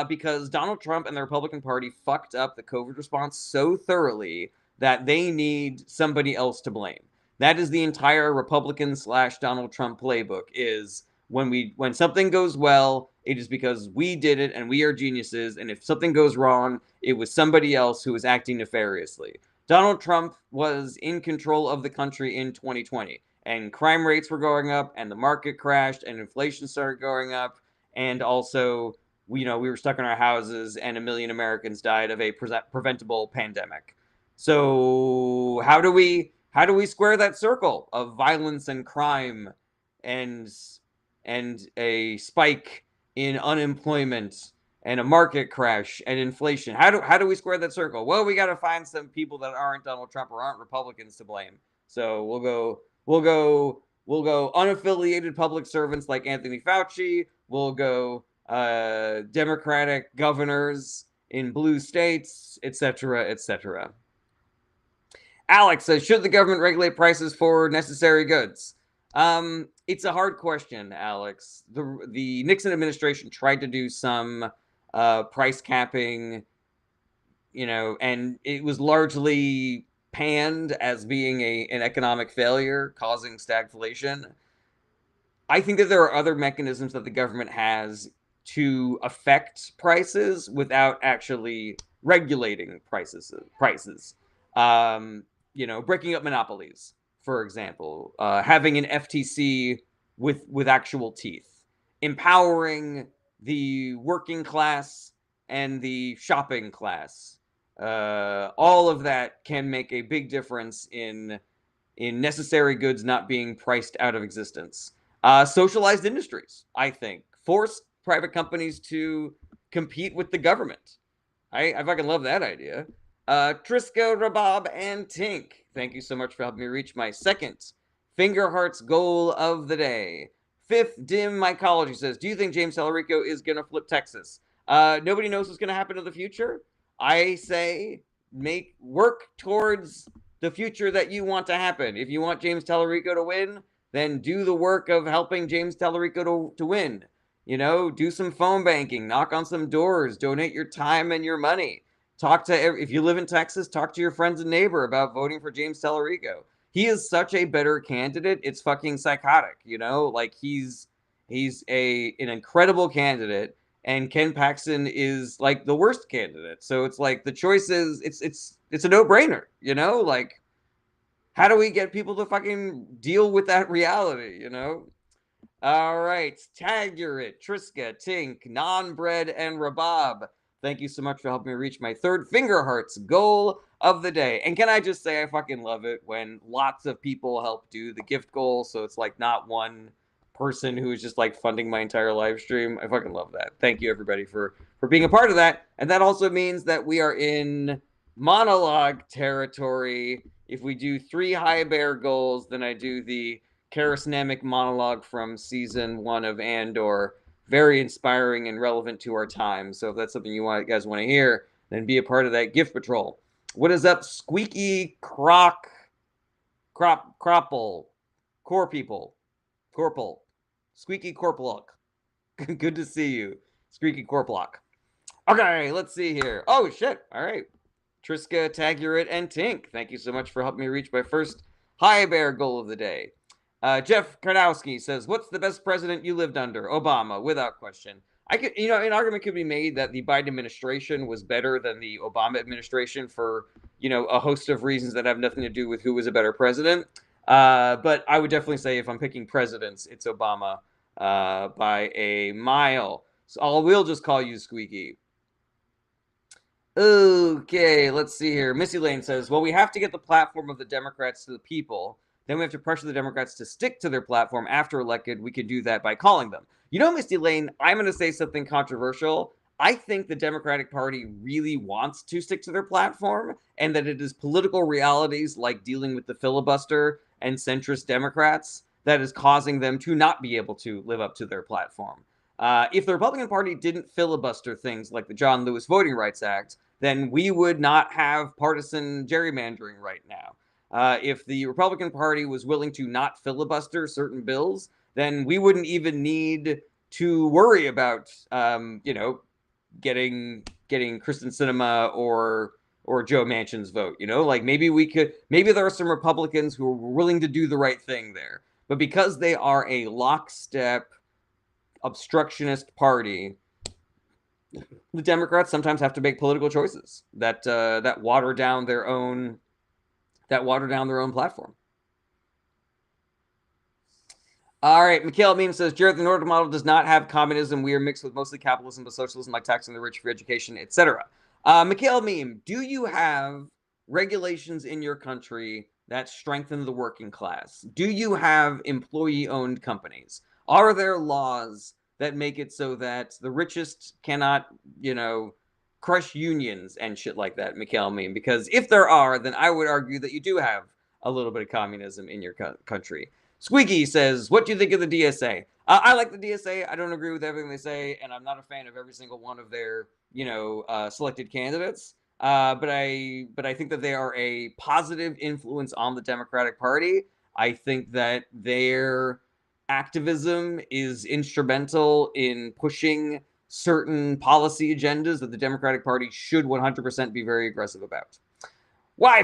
Because Donald Trump and the Republican Party fucked up the COVID response so thoroughly that they need somebody else to blame. That is the entire Republican / Donald Trump playbook, is when something goes well, it is because we did it and we are geniuses. And if something goes wrong, it was somebody else who was acting nefariously. Donald Trump was in control of the country in 2020, and crime rates were going up, and the market crashed, and inflation started going up, and also, we were stuck in our houses, and 1 million Americans died of a preventable pandemic. So how do we square that circle of violence and crime and a spike in unemployment and a market crash and inflation? How do we square that circle? Well, we got to find some people that aren't Donald Trump or aren't Republicans to blame. So we'll go unaffiliated public servants like Anthony Fauci. We'll go Democratic governors in blue states, etc., etc. Alex says, should the government regulate prices for necessary goods? It's a hard question, Alex. The Nixon administration tried to do some price capping, and it was largely panned as being an economic failure, causing stagflation. I think that there are other mechanisms that the government has to affect prices without actually regulating prices. Breaking up monopolies, for example, having an FTC with actual teeth, empowering the working class and the shopping class. All of that can make a big difference in necessary goods not being priced out of existence. Socialized industries, I think, force private companies to compete with the government. I fucking love that idea. Trisco, Rabob, and Tink, thank you so much for helping me reach my second Finger Hearts goal of the day. Fifth Dim Mycology says, do you think James Tallarico is going to flip Texas? Nobody knows what's going to happen in the future. I say work towards the future that you want to happen. If you want James Tallarico to win, then do the work of helping James Tallarico to win. You know, do some phone banking, knock on some doors, donate your time and your money. Talk to, if you live in Texas, talk to your friends and neighbor about voting for James Tellerico. He is such a better candidate. It's fucking psychotic, you know? Like he's an incredible candidate, and Ken Paxton is like the worst candidate. So it's like the choice is it's a no-brainer, you know? Like how do we get people to fucking deal with that reality, you know? All right, Tagurit, Triska, Tink, Non-Bread, and Rabab. Thank you so much for helping me reach my third Finger Hearts goal of the day. And can I just say, I fucking love it when lots of people help do the gift goal, so it's like not one person who is just like funding my entire live stream. I fucking love that. Thank you everybody for being a part of that. And that also means that we are in monologue territory. If we do 3 high bear goals, then I do the charismatic monologue from season 1 of Andor. Very inspiring and relevant to our time. So if that's something you guys want to hear, then be a part of that gift patrol. What is up, Squeaky Cropple, Core People, Corporal, Squeaky Corplock. Good to see you, Squeaky Corplock. Okay, let's see here. Oh shit! All right, Triska, Tagurit, and Tink. Thank you so much for helping me reach my first high bear goal of the day. Jeff Karnowski says, "What's the best president you lived under? Obama, without question." I could, an argument could be made that the Biden administration was better than the Obama administration for, a host of reasons that have nothing to do with who was a better president. But I would definitely say if I'm picking presidents, it's Obama by a mile. So we'll just call you Squeaky. Okay, let's see here. Missy Lane says, "Well, we have to get the platform of the Democrats to the people. Then we have to pressure the Democrats to stick to their platform after elected. We could do that by calling them." You know, Misty Lane, I'm going to say something controversial. I think the Democratic Party really wants to stick to their platform, and that it is political realities like dealing with the filibuster and centrist Democrats that is causing them to not be able to live up to their platform. If the Republican Party didn't filibuster things like the John Lewis Voting Rights Act, then we would not have partisan gerrymandering right now. If the Republican Party was willing to not filibuster certain bills, then we wouldn't even need to worry about, getting Kristen Sinema or Joe Manchin's vote. Like maybe there are some Republicans who are willing to do the right thing there, but because they are a lockstep obstructionist party, the Democrats sometimes have to make political choices that water down their own platform. All right, Mikhail Meme says, "Jared, the Nordic model does not have communism. We are mixed with mostly capitalism, but socialism like taxing the rich for education, etc." Mikhail Meme, do you have regulations in your country that strengthen the working class? Do you have employee-owned companies? Are there laws that make it so that the richest cannot, crush unions and shit like that, Mikhail Meme? Because if there are, then I would argue that you do have a little bit of communism in your country. Squeaky says, "What do you think of the DSA?" I like the DSA. I don't agree with everything they say, and I'm not a fan of every single one of their, selected candidates. But I think that they are a positive influence on the Democratic Party. I think that their activism is instrumental in pushing certain policy agendas that the Democratic Party should 100% be very aggressive about.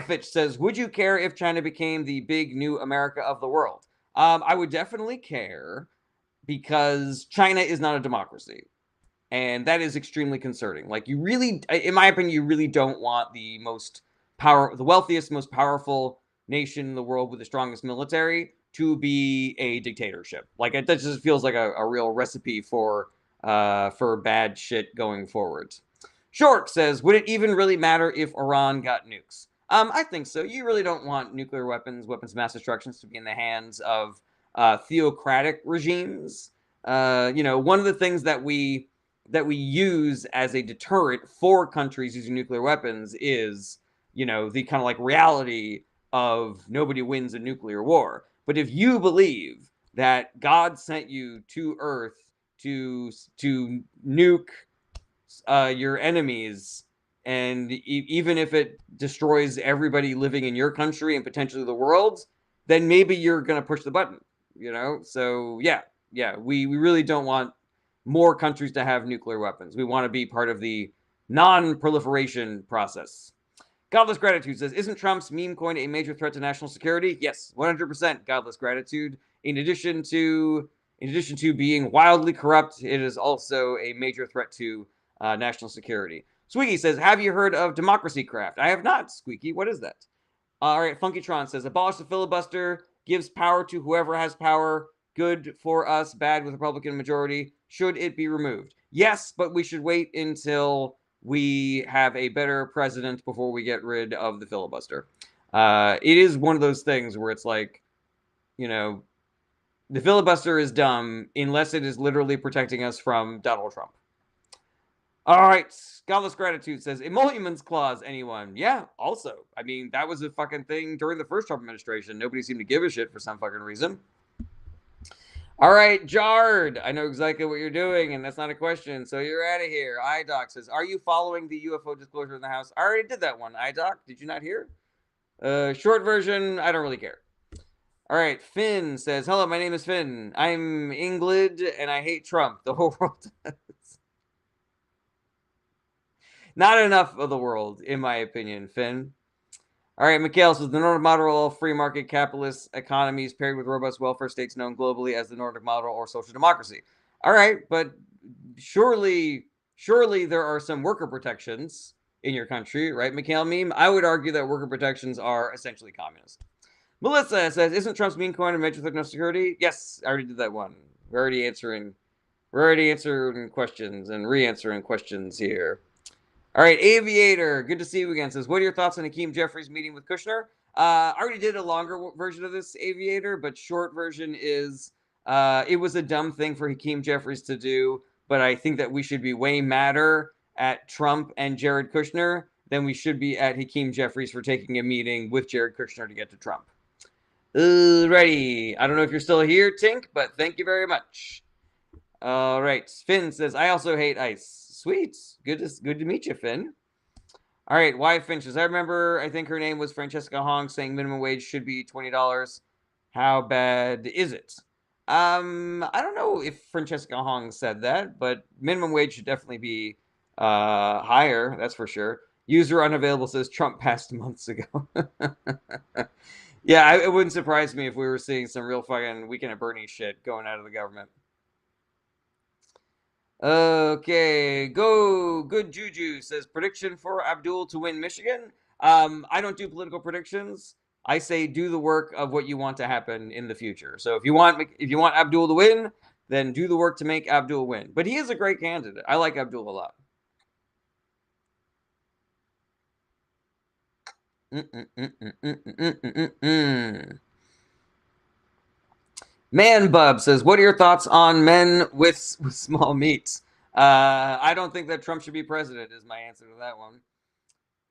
Fitch says, "Would you care if China became the big new America of the world?" I would definitely care, because China is not a democracy. And that is extremely concerning. Like, you really, in my opinion, you really don't want the wealthiest, most powerful nation in the world with the strongest military to be a dictatorship. Like, that just feels like a real recipe for bad shit going forward. Short says, "Would it even really matter if Iran got nukes?" I think so. You really don't want nuclear weapons of mass destruction, to be in the hands of theocratic regimes. One of the things that we use as a deterrent for countries using nuclear weapons is, the kind of like reality of nobody wins a nuclear war. But if you believe that God sent you to Earth to nuke your enemies, and even if it destroys everybody living in your country and potentially the world, then maybe you're going to push the button, So yeah, we really don't want more countries to have nuclear weapons. We want to be part of the non-proliferation process. Godless Gratitude says, isn't Trump's meme coin a major threat to national security? Yes, 100% Godless Gratitude. In addition to being wildly corrupt, it is also a major threat to national security. Squeaky says, have you heard of Democracy Craft? I have not, Squeaky. What is that? All right, Funkytron says, abolish the filibuster, gives power to whoever has power. Good for us, bad with Republican majority. Should it be removed? Yes, but we should wait until we have a better president before we get rid of the filibuster. It is one of those things where it's like, the filibuster is dumb unless it is literally protecting us from Donald Trump. All right, Godless Gratitude says, emoluments clause, anyone? Yeah, also. I mean, that was a fucking thing during the first Trump administration. Nobody seemed to give a shit for some fucking reason. All right, Jard, I know exactly what you're doing, and that's not a question, so you're out of here. iDoc says, are you following the UFO disclosure in the House? I already did that one, iDoc. Did you not hear? Short version, I don't really care. All right, Finn says, hello, my name is Finn. I'm England, and I hate Trump. The whole world does. Not enough of the world, in my opinion, Finn. All right, Mikhail says, the Nordic model of free market capitalist economies paired with robust welfare states known globally as the Nordic model or social democracy. All right, but surely there are some worker protections in your country, right, Mikhail Meme? I would argue that worker protections are essentially communist. Melissa says, isn't Trump's meme coin a major threat to security? Yes, I already did that one. We're already answering questions and re-answering questions here. All right, Aviator, good to see you again. Says, what are your thoughts on Hakeem Jeffries meeting with Kushner? I already did a longer version of this, Aviator, but short version is it was a dumb thing for Hakeem Jeffries to do, but I think that we should be way madder at Trump and Jared Kushner than we should be at Hakeem Jeffries for taking a meeting with Jared Kushner to get to Trump. Ready. I don't know if you're still here, Tink, but thank you very much. All right. Finn says, I also hate ICE. Sweet. Good to meet you, Finn. All right. Why Finches? I remember, I think her name was Francesca Hong saying minimum wage should be $20. How bad is it? I don't know if Francesca Hong said that, but minimum wage should definitely be higher. That's for sure. User unavailable says Trump passed months ago. Yeah, it wouldn't surprise me if we were seeing some real fucking Weekend at Bernie shit going out of the government. Okay, go. Good Juju says prediction for Abdul to win Michigan. I don't do political predictions. I say do the work of what you want to happen in the future. So if you want Abdul to win, then do the work to make Abdul win. But he is a great candidate. I like Abdul a lot. Man Bub says, what are your thoughts on men with small meats? I don't think that Trump should be president is my answer to that one.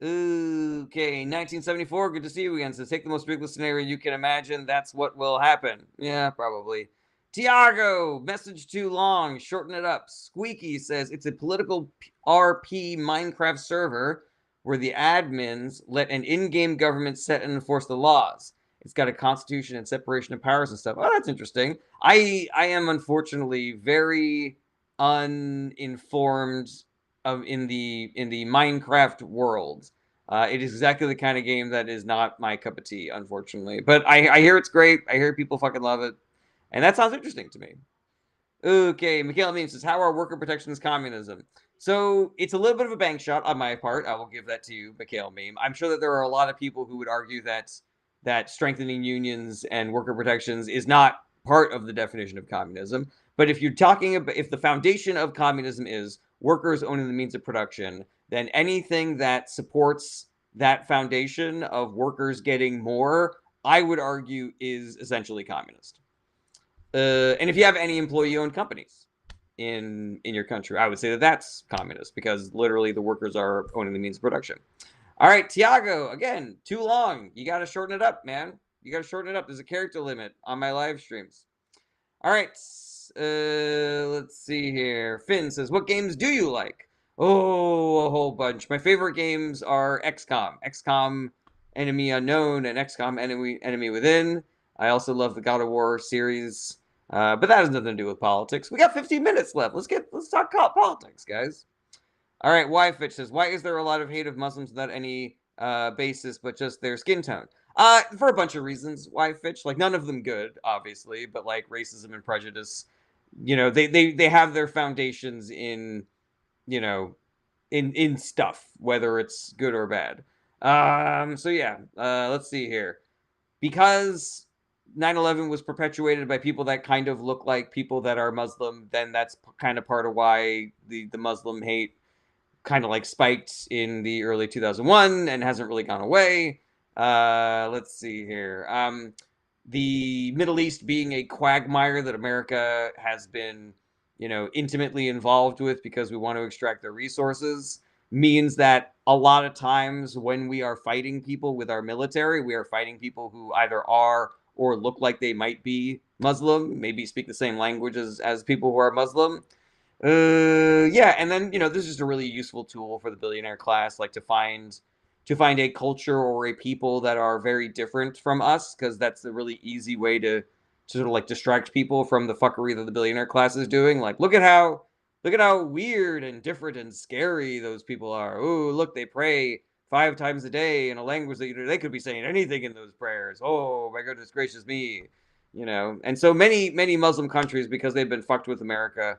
Okay, 1974, good to see you again. Says, take the most ridiculous scenario you can imagine. That's what will happen. Yeah, probably. Tiago, message too long. Shorten it up. Squeaky says, it's a political RP Minecraft server where the admins let an in-game government set and enforce the laws. It's got a constitution and separation of powers and stuff. Oh, that's interesting. I am unfortunately very uninformed in the Minecraft world. It is exactly the kind of game that is not my cup of tea, unfortunately. But I hear it's great. I hear people fucking love it, and that sounds interesting to me. Okay, Mikhail Meme says, how are worker protections communism? So it's a little bit of a bank shot on my part. I will give that to you, Mikhail Meme. I'm sure that there are a lot of people who would argue that strengthening unions and worker protections is not part of the definition of communism. But if you're talking about, if the foundation of communism is workers owning the means of production, then anything that supports that foundation of workers getting more, I would argue, is essentially communist. And if you have any employee-owned companies in your country, I would say that that's communist because literally the workers are owning the means of production. All right, Tiago, again, too long. You got to shorten it up, man. You got to shorten it up. There's a character limit on my live streams. All right, let's see here. Finn says, what games do you like? Oh, a whole bunch. My favorite games are XCOM Enemy Unknown, and XCOM Enemy Within. I also love the God of War series. But that has nothing to do with politics. We got 15 minutes left. Let's talk politics, guys. All right, Fitch says, why is there a lot of hate of Muslims without any basis but just their skin tone? For a bunch of reasons. Fitch, like none of them good, obviously, but like racism and prejudice, they have their foundations in, in stuff, whether it's good or bad. So yeah, let's see here. Because 9/11 was perpetuated by people that kind of look like people that are Muslim, then that's kind of part of why the Muslim hate kind of like spiked in the early 2001 and hasn't really gone away. Let's see here. The Middle East being a quagmire that America has been, intimately involved with because we want to extract their resources means that a lot of times when we are fighting people with our military, we are fighting people who either are or look like they might be Muslim, maybe speak the same languages as people who are Muslim. Yeah, and then this is just a really useful tool for the billionaire class, like to find a culture or a people that are very different from us, because that's a really easy way to sort of like distract people from the fuckery that the billionaire class is doing. Like, look at how weird and different and scary those people are. Oh, look, they pray 5 times a day in a language that they could be saying anything in those prayers. Oh my goodness gracious me, And so many Muslim countries, because they've been fucked with America,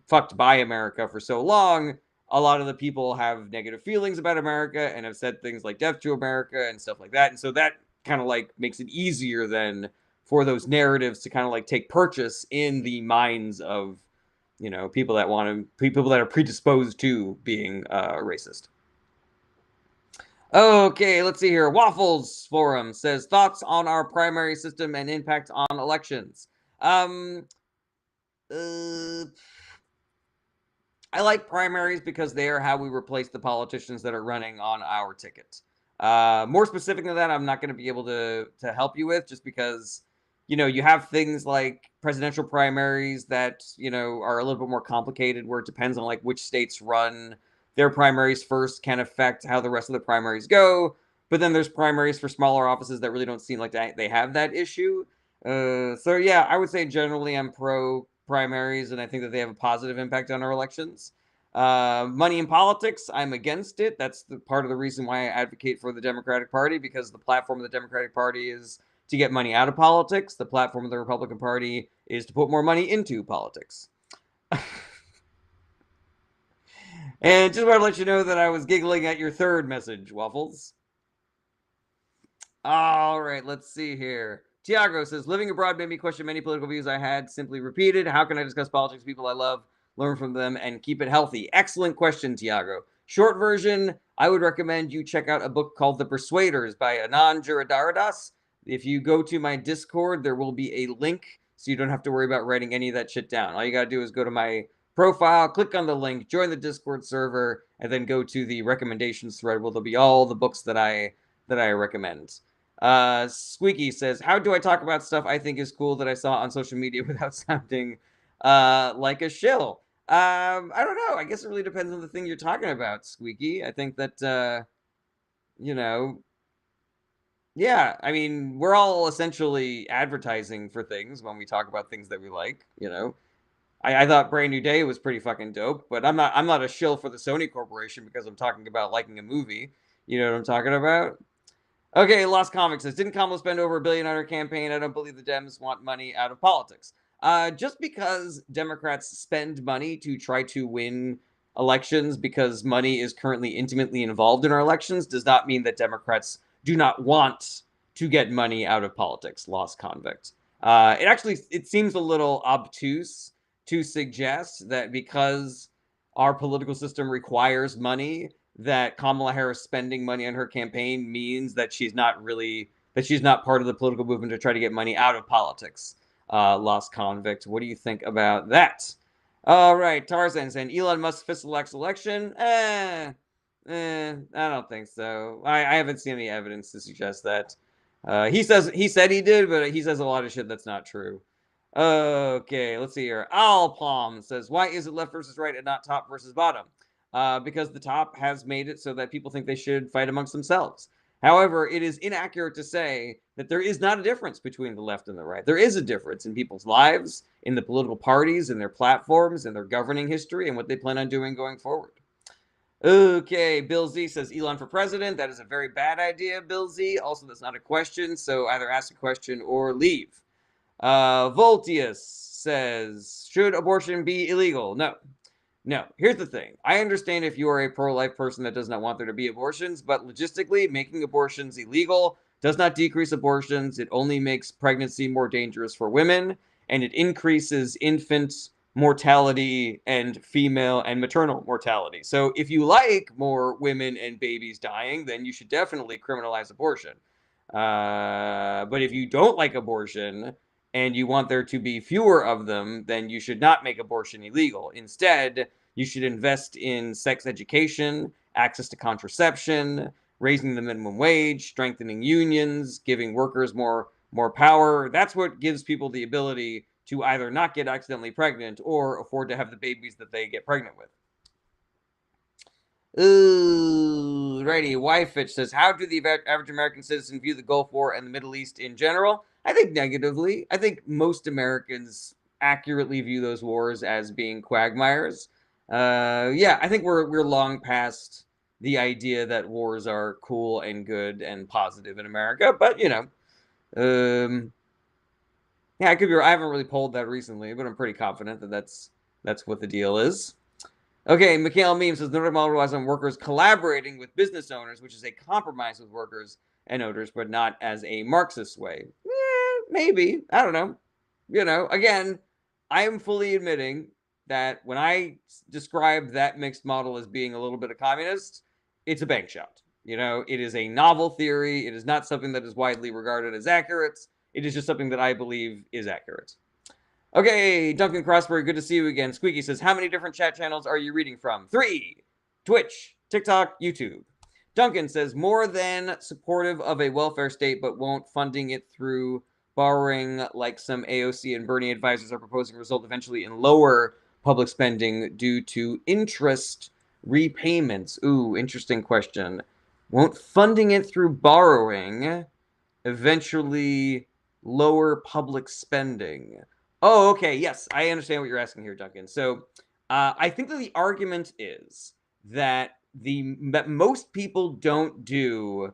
fucked by America for so long, a lot of the people have negative feelings about America and have said things like death to America and stuff like that. And so that kind of like makes it easier then for those narratives to kind of like take purchase in the minds of, people that are predisposed to being racist. Okay, let's see here. Waffles Forum says, thoughts on our primary system and impact on elections. I like primaries because they are how we replace the politicians that are running on our ticket. More specific than that, I'm not going to be able to help you with, just because, you have things like presidential primaries that, are a little bit more complicated, where it depends on like which states run their primaries first can affect how the rest of the primaries go. But then there's primaries for smaller offices that really don't seem like they have that issue. So yeah, I would say generally I'm pro primaries, and I think that they have a positive impact on our elections. Money in politics, I'm against it. That's the part of the reason why I advocate for the Democratic Party, because the platform of the Democratic Party is to get money out of politics. The platform of the Republican Party is to put more money into politics. And just want to let you know that I was giggling at your third message, Waffles. All right, let's see here. Tiago says, living abroad made me question many political views I had simply repeated. How can I discuss politics with people I love, learn from them, and keep it healthy? Excellent question, Tiago. Short version, I would recommend you check out a book called The Persuaders by Anand Giridharadas. If you go to my Discord, there will be a link, so you don't have to worry about writing any of that shit down. All you got to do is go to my profile, click on the link, join the Discord server, and then go to the recommendations thread where there'll be all the books that I recommend. Squeaky says, how do I talk about stuff I think is cool that I saw on social media without sounding like a shill? I don't know. I guess it really depends on the thing you're talking about, Squeaky. I think that, yeah, I mean, we're all essentially advertising for things when we talk about things that we like. I thought Brand New Day was pretty fucking dope, but I'm not a shill for the Sony Corporation because I'm talking about liking a movie. You know what I'm talking about? Okay, Lost Comics says, didn't Kamala spend over $1 billion on her campaign? I don't believe the Dems want money out of politics. Just because Democrats spend money to try to win elections, because money is currently intimately involved in our elections, does not mean that Democrats do not want to get money out of politics. Lost Convict. It seems a little obtuse to suggest that because our political system requires money, that Kamala Harris spending money on her campaign means that she's not part of the political movement to try to get money out of politics. Lost Convict. What do you think about that? All right, Tarzan saying Elon Musk fist election. I don't think so. I haven't seen any evidence to suggest that. He said he did, but he says a lot of shit that's not true. Okay, let's see here. Owl Palm says, why is it left versus right and not top versus bottom? Because the top has made it so that people think they should fight amongst themselves. However, it is inaccurate to say that there is not a difference between the left and the right. There is a difference in people's lives, in the political parties, in their platforms, in their governing history, and what they plan on doing going forward. Okay, Bill Z says Elon for president. That is a very bad idea, Bill Z. Also, that's not a question, so either ask a question or leave. Voltius says, should abortion be illegal? No. No, here's the thing. I understand if you are a pro-life person that does not want there to be abortions, but logistically, making abortions illegal does not decrease abortions. It only makes pregnancy more dangerous for women, and it increases infant mortality and female and maternal mortality. So if you like more women and babies dying, then you should definitely criminalize abortion. But if you don't like abortion and you want there to be fewer of them, then you should not make abortion illegal. Instead, you should invest in sex education, access to contraception, raising the minimum wage, strengthening unions, giving workers more power. That's what gives people the ability to either not get accidentally pregnant or afford to have the babies that they get pregnant with. Ooh, righty. Wyfitch says, how do the average American citizen view the Gulf War and the Middle East in general? I think negatively. I think most Americans accurately view those wars as being quagmires. Yeah, I think we're long past the idea that wars are cool and good and positive in America, but yeah, I could be. I haven't really polled that recently, but I'm pretty confident that that's what the deal is. Okay, Mikhail Meme says the model relies on workers collaborating with business owners, which is a compromise with workers and owners, but not as a Marxist way. Maybe. I don't know. Again, I am fully admitting that when I describe that mixed model as being a little bit of communist, it's a bank shot. It is a novel theory. It is not something that is widely regarded as accurate. It is just something that I believe is accurate. Okay, Duncan Crossberg, good to see you again. Squeaky says, how many different chat channels are you reading from? 3. Twitch, TikTok, YouTube. Duncan says, more than supportive of a welfare state, but won't funding it through borrowing like some AOC and Bernie advisors are proposing result eventually in lower public spending due to interest repayments. Ooh, interesting question. Won't funding it through borrowing eventually lower public spending? Oh, okay. Yes, I understand what you're asking here, Duncan. So I think that the argument is that most people don't do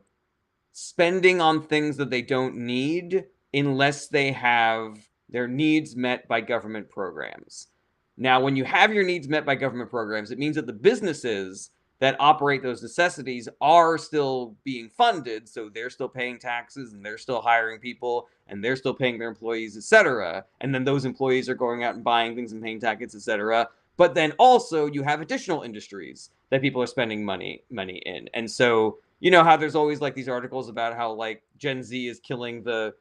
spending on things that they don't need unless they have their needs met by government programs. Now, when you have your needs met by government programs, it means that the businesses that operate those necessities are still being funded, so they're still paying taxes and they're still hiring people and they're still paying their employees, etc. And then those employees are going out and buying things and paying taxes, etc. But then also you have additional industries that people are spending money in. And so you know how there's always like these articles about how like Gen Z is killing the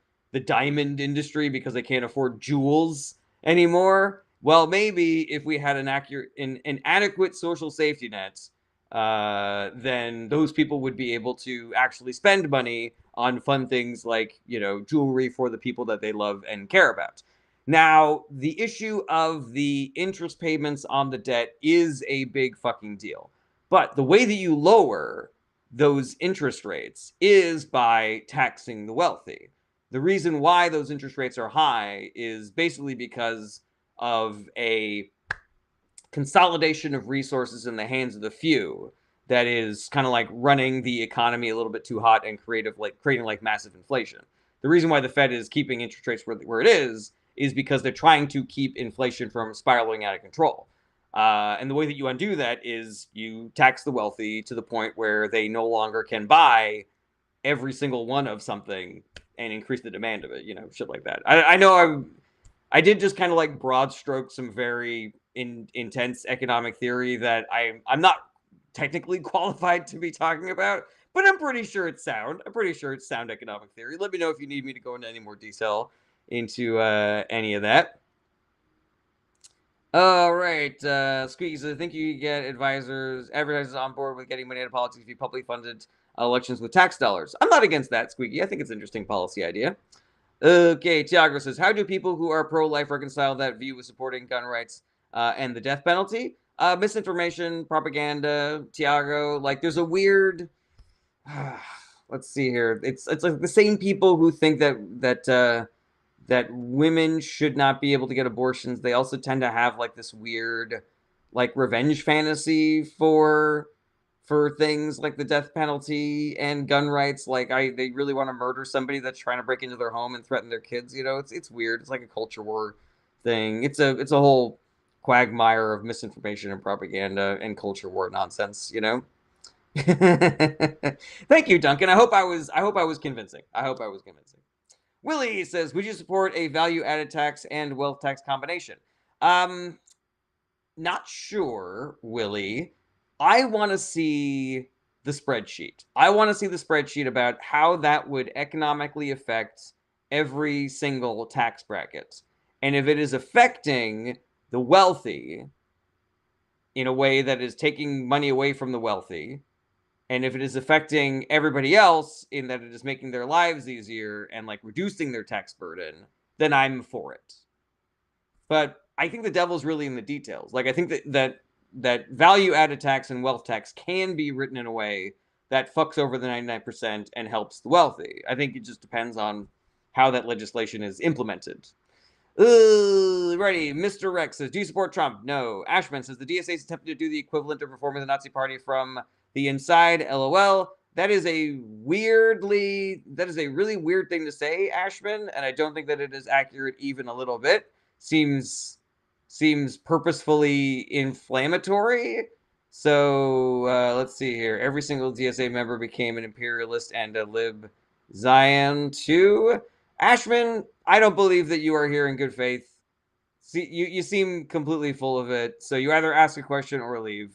diamond industry because they can't afford jewels anymore. Well, maybe if we had an adequate social safety net, then those people would be able to actually spend money on fun things like, jewelry for the people that they love and care about. Now, the issue of the interest payments on the debt is a big fucking deal. But the way that you lower those interest rates is by taxing the wealthy. The reason why those interest rates are high is basically because of a consolidation of resources in the hands of the few that is kind of like running the economy a little bit too hot and creating like massive inflation. The reason why the Fed is keeping interest rates where it is because they're trying to keep inflation from spiraling out of control. And the way that you undo that is you tax the wealthy to the point where they no longer can buy every single one of something and increase the demand of it, shit like that. I know I did just kind of like broad stroke some very intense economic theory that I'm not technically qualified to be talking about, but I'm pretty sure it's sound. I'm pretty sure it's sound economic theory. Let me know if you need me to go into any more detail into any of that. All right, Squeaky, so I think you get advertisers on board with getting money out of politics if you publicly funded elections with tax dollars. I'm not against that, Squeaky. I think it's an interesting policy idea. Okay, Tiago says, how do people who are pro-life reconcile that view with supporting gun rights and the death penalty? Misinformation, propaganda, Tiago. Like, there's a weird... let's see here. It's like the same people who think that women should not be able to get abortions. They also tend to have like this weird like revenge fantasy for things like the death penalty and gun rights. Like they really want to murder somebody that's trying to break into their home and threaten their kids. You know, it's weird. It's like a culture war thing. It's a whole quagmire of misinformation and propaganda and culture war nonsense. You know. Thank you, Duncan. I hope I was convincing. I hope I was convincing. Willie says, would you support a value-added tax and wealth tax combination? Um, Not sure, Willie. I want to see the spreadsheet. I want to see the spreadsheet about how that would economically affect every single tax bracket. And if it is affecting the wealthy in a way that is taking money away from the wealthy, and if it is affecting everybody else in that it is making their lives easier and like reducing their tax burden, then I'm for it. But I think the devil's really in the details. Like I think that value added tax and wealth tax can be written in a way that fucks over the 99% and helps the wealthy. I think it just depends on how that legislation is implemented. Ready. Mr. Rex says, do you support Trump? No. Ashman says, the DSA is attempting to do the equivalent of reforming the Nazi Party from the inside. LOL. That is a really weird thing to say, Ashman, and I don't think that it is accurate even a little bit. Seems purposefully inflammatory. So let's see here. Every single DSA member became an imperialist and a lib Zion too. Ashman, I don't believe that you are here in good faith. See, you seem completely full of it. So you either ask a question or leave.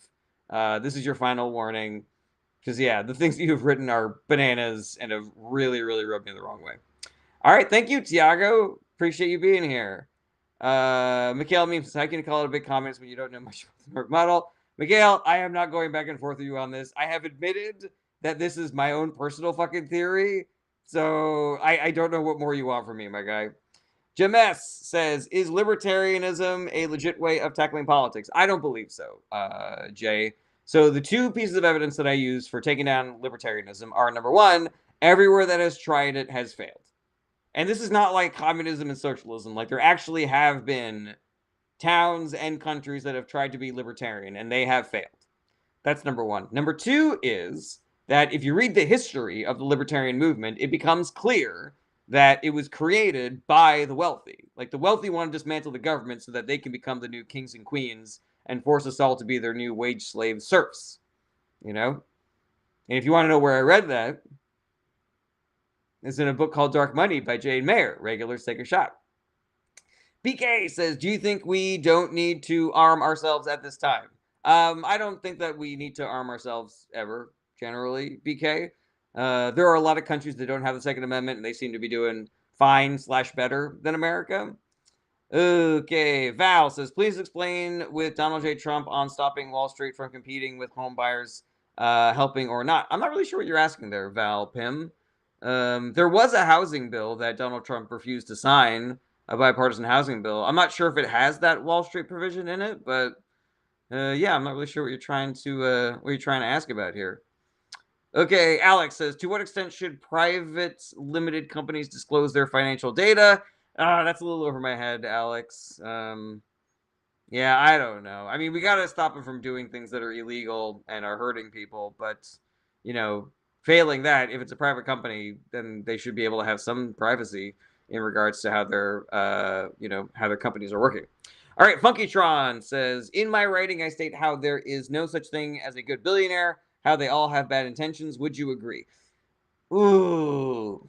This is your final warning. Because, yeah, the things that you've written are bananas and have really, really rubbed me the wrong way. All right, thank you, Tiago. Appreciate you being here. Mikhail memes, how can you call it a big comments when you don't know much about the Merck model? Mikhail, I am not going back and forth with you on this. I have admitted that this is my own personal fucking theory. So I don't know what more you want from me, my guy. Jim S says, is libertarianism a legit way of tackling politics? I don't believe so, Jay. So the two pieces of evidence that I use for taking down libertarianism are, number one, everywhere that has tried it has failed. And this is not like communism and socialism. Like there actually have been towns and countries that have tried to be libertarian and they have failed. That's number one. Number two is that if you read the history of the libertarian movement, it becomes clear that it was created by the wealthy. Like the wealthy want to dismantle the government so that they can become the new kings and queens and force us all to be their new wage slave serfs. You know? And if you want to know where I read that, it's in a book called Dark Money by Jane Mayer. Regulars take a shot. BK says, do you think we don't need to arm ourselves at this time? I don't think that we need to arm ourselves ever, generally, BK. There are a lot of countries that don't have the Second Amendment, and they seem to be doing fine/better than America. Okay, Val says, please explain with Donald J. Trump on stopping Wall Street from competing with home buyers, helping or not. I'm not really sure what you're asking there, Val Pim. There was a housing bill that Donald Trump refused to sign, a bipartisan housing bill. I'm not sure if it has that Wall Street provision in it, but yeah, I'm not really sure what you're trying to ask about here. Okay, Alex says, to what extent should private limited companies disclose their financial data? That's a little over my head, Alex. Yeah, I don't know. I mean, we got to stop them from doing things that are illegal and are hurting people, but, you know, failing that, if it's a private company, then they should be able to have some privacy in regards to how their, how their companies are working. All right, Funkytron says, in my writing, I state how there is no such thing as a good billionaire, how they all have bad intentions. Would you agree? Ooh.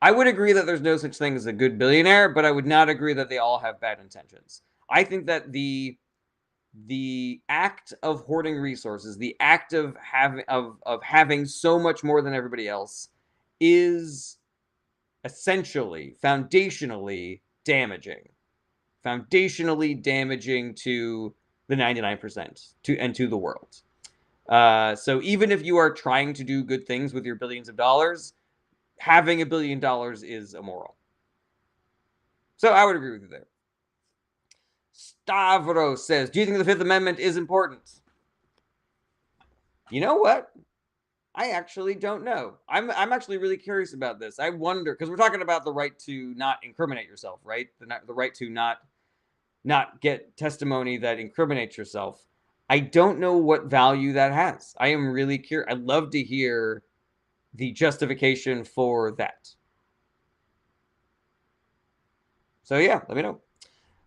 I would agree that there's no such thing as a good billionaire, but I would not agree that they all have bad intentions. I think that the act of hoarding resources, the act of having so much more than everybody else, is essentially foundationally damaging to the 99% to the world. So even if you are trying to do good things with your billions of dollars, having $1 billion is immoral. So I would agree with you there. Stavros says, do you think the Fifth Amendment is important? You know what? I actually don't know. I'm actually really curious about this. I wonder, because we're talking about the right to not incriminate yourself, right? The right to not get testimony that incriminates yourself. I don't know what value that has. I am really curious. I'd love to hear the justification for that. So yeah, let me know.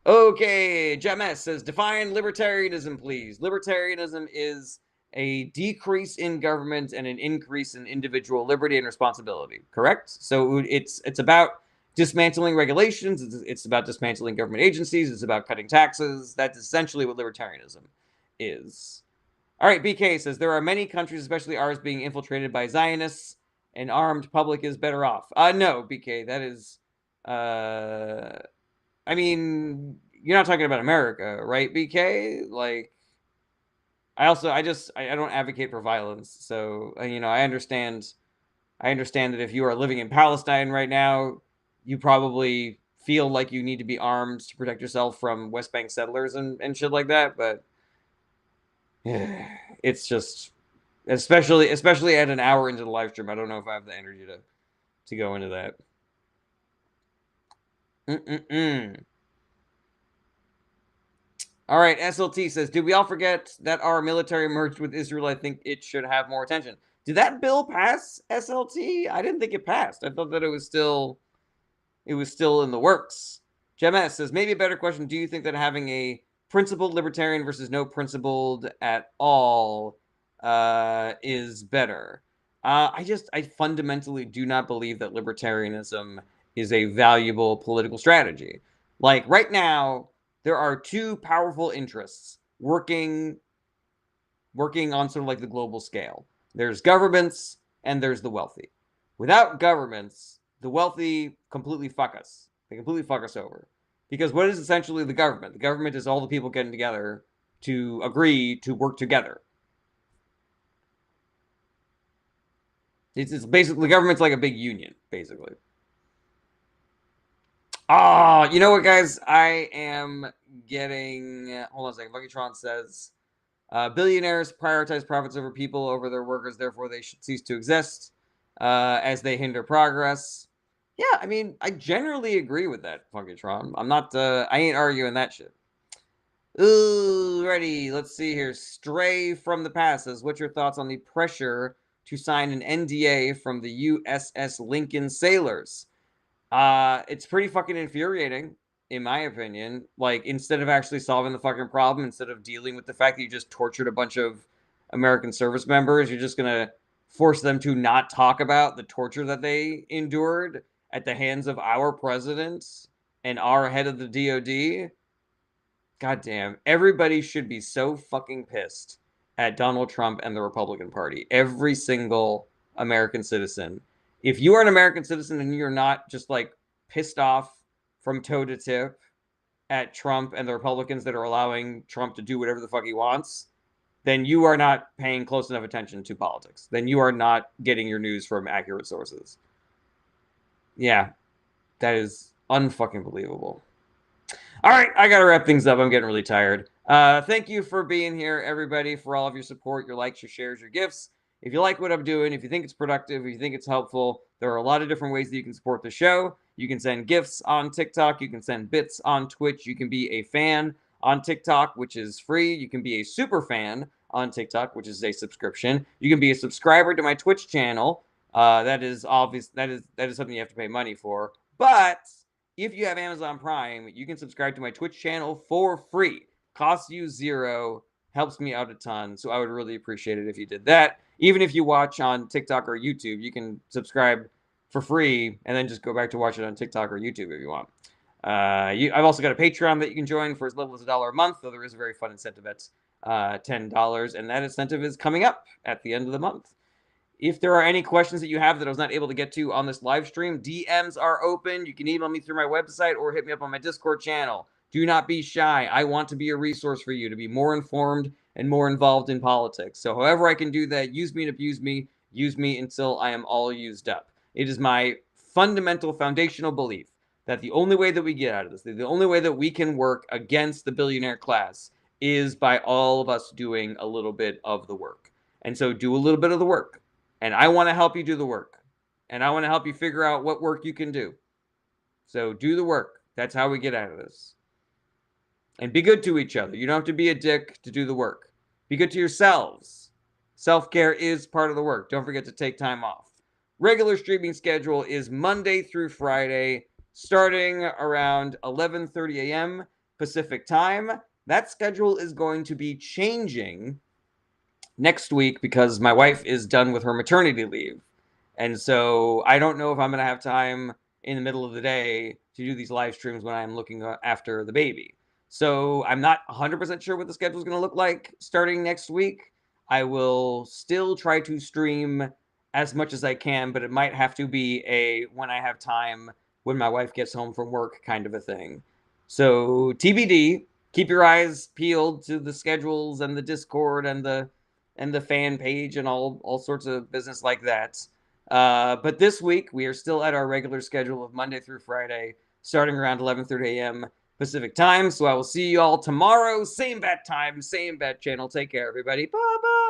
Okay, James says, define libertarianism, please. Libertarianism is a decrease in government and an increase in individual liberty and responsibility. Correct? So it's about dismantling regulations. It's about dismantling government agencies. It's about cutting taxes. That's essentially what libertarianism is. All right, BK says, there are many countries, especially ours, being infiltrated by Zionists. An armed public is better off. No, BK, that is... I mean, you're not talking about America, right, BK? Like, I don't advocate for violence. So, I understand that if you are living in Palestine right now, you probably feel like you need to be armed to protect yourself from West Bank settlers and shit like that. But yeah, it's just, especially at an hour into the live stream, I don't know if I have the energy to go into that. All right, SLT says, did we all forget that our military merged with Israel? I think it should have more attention. Did that bill pass, SLT? I didn't think it passed. I thought that it was still in the works. Jemes says, maybe a better question. Do you think that having a principled libertarian versus no principled at all is better? I fundamentally do not believe that libertarianism is a valuable political strategy. Like right now, there are two powerful interests working on sort of like the global scale. There's governments and there's the wealthy. Without governments, the wealthy completely fuck us. They completely fuck us over. Because what is essentially the government? The government is all the people getting together to agree to work together. It's basically, the government's like a big union, basically. You know what, guys? I am getting... Hold on a second. LuckyTron says, billionaires prioritize profits over people, over their workers. Therefore, they should cease to exist as they hinder progress. Yeah, I mean, I generally agree with that, Funkitron. I'm not... I ain't arguing that shit. Ooh, ready. Let's see here. Stray from the Past says, what's your thoughts on the pressure to sign an NDA from the USS Lincoln sailors? It's pretty fucking infuriating, in my opinion. Like, instead of actually solving the fucking problem, instead of dealing with the fact that you just tortured a bunch of American service members, you're just gonna force them to not talk about the torture that they endured at the hands of our president and our head of the DOD. Goddamn, everybody should be so fucking pissed at Donald Trump and the Republican Party. Every single American citizen. If you are an American citizen and you're not just like pissed off from toe to tip at Trump and the Republicans that are allowing Trump to do whatever the fuck he wants, then you are not paying close enough attention to politics. Then you are not getting your news from accurate sources. Yeah, that is unfucking believable. All right, I gotta wrap things up. I'm getting really tired. Thank you for being here, everybody, for all of your support, your likes, your shares, your gifts. If you like what I'm doing, if you think it's productive, if you think it's helpful, there are a lot of different ways that you can support the show. You can send gifts on TikTok. You can send bits on Twitch. You can be a fan on TikTok, which is free. You can be a super fan on TikTok, which is a subscription. You can be a subscriber to my Twitch channel. That is obvious. That is something you have to pay money for. But if you have Amazon Prime, you can subscribe to my Twitch channel for free. Costs you $0, helps me out a ton. So I would really appreciate it if you did that. Even if you watch on TikTok or YouTube, you can subscribe for free and then just go back to watch it on TikTok or YouTube if you want. I've also got a Patreon that you can join for as little as $1 a month, though there is a very fun incentive at $10, and that incentive is coming up at the end of the month. If there are any questions that you have that I was not able to get to on this live stream, DMs are open. You can email me through my website or hit me up on my Discord channel. Do not be shy. I want to be a resource for you to be more informed and more involved in politics. So however I can do that, use me and abuse me, use me until I am all used up. It is my fundamental foundational belief that the only way that we get out of this, the only way that we can work against the billionaire class is by all of us doing a little bit of the work. And so do a little bit of the work. And I want to help you do the work. And I want to help you figure out what work you can do. So do the work. That's how we get out of this. And be good to each other. You don't have to be a dick to do the work. Be good to yourselves. Self-care is part of the work. Don't forget to take time off. Regular streaming schedule is Monday through Friday, starting around 11:30 a.m. Pacific time. That schedule is going to be changing next week because my wife is done with her maternity leave. And so I don't know if I'm going to have time in the middle of the day to do these live streams when I'm looking after the baby. So I'm not 100% sure what the schedule is going to look like starting next week. I will still try to stream as much as I can, but it might have to be a when I have time when my wife gets home from work kind of a thing. So TBD, keep your eyes peeled to the schedules and the Discord and the fan page and all sorts of business like that. But this week we are still at our regular schedule of Monday through Friday, starting around 11:30 a.m. Pacific time. So I will see you all tomorrow, same bat time, same bat channel. Take care, everybody. Bye bye.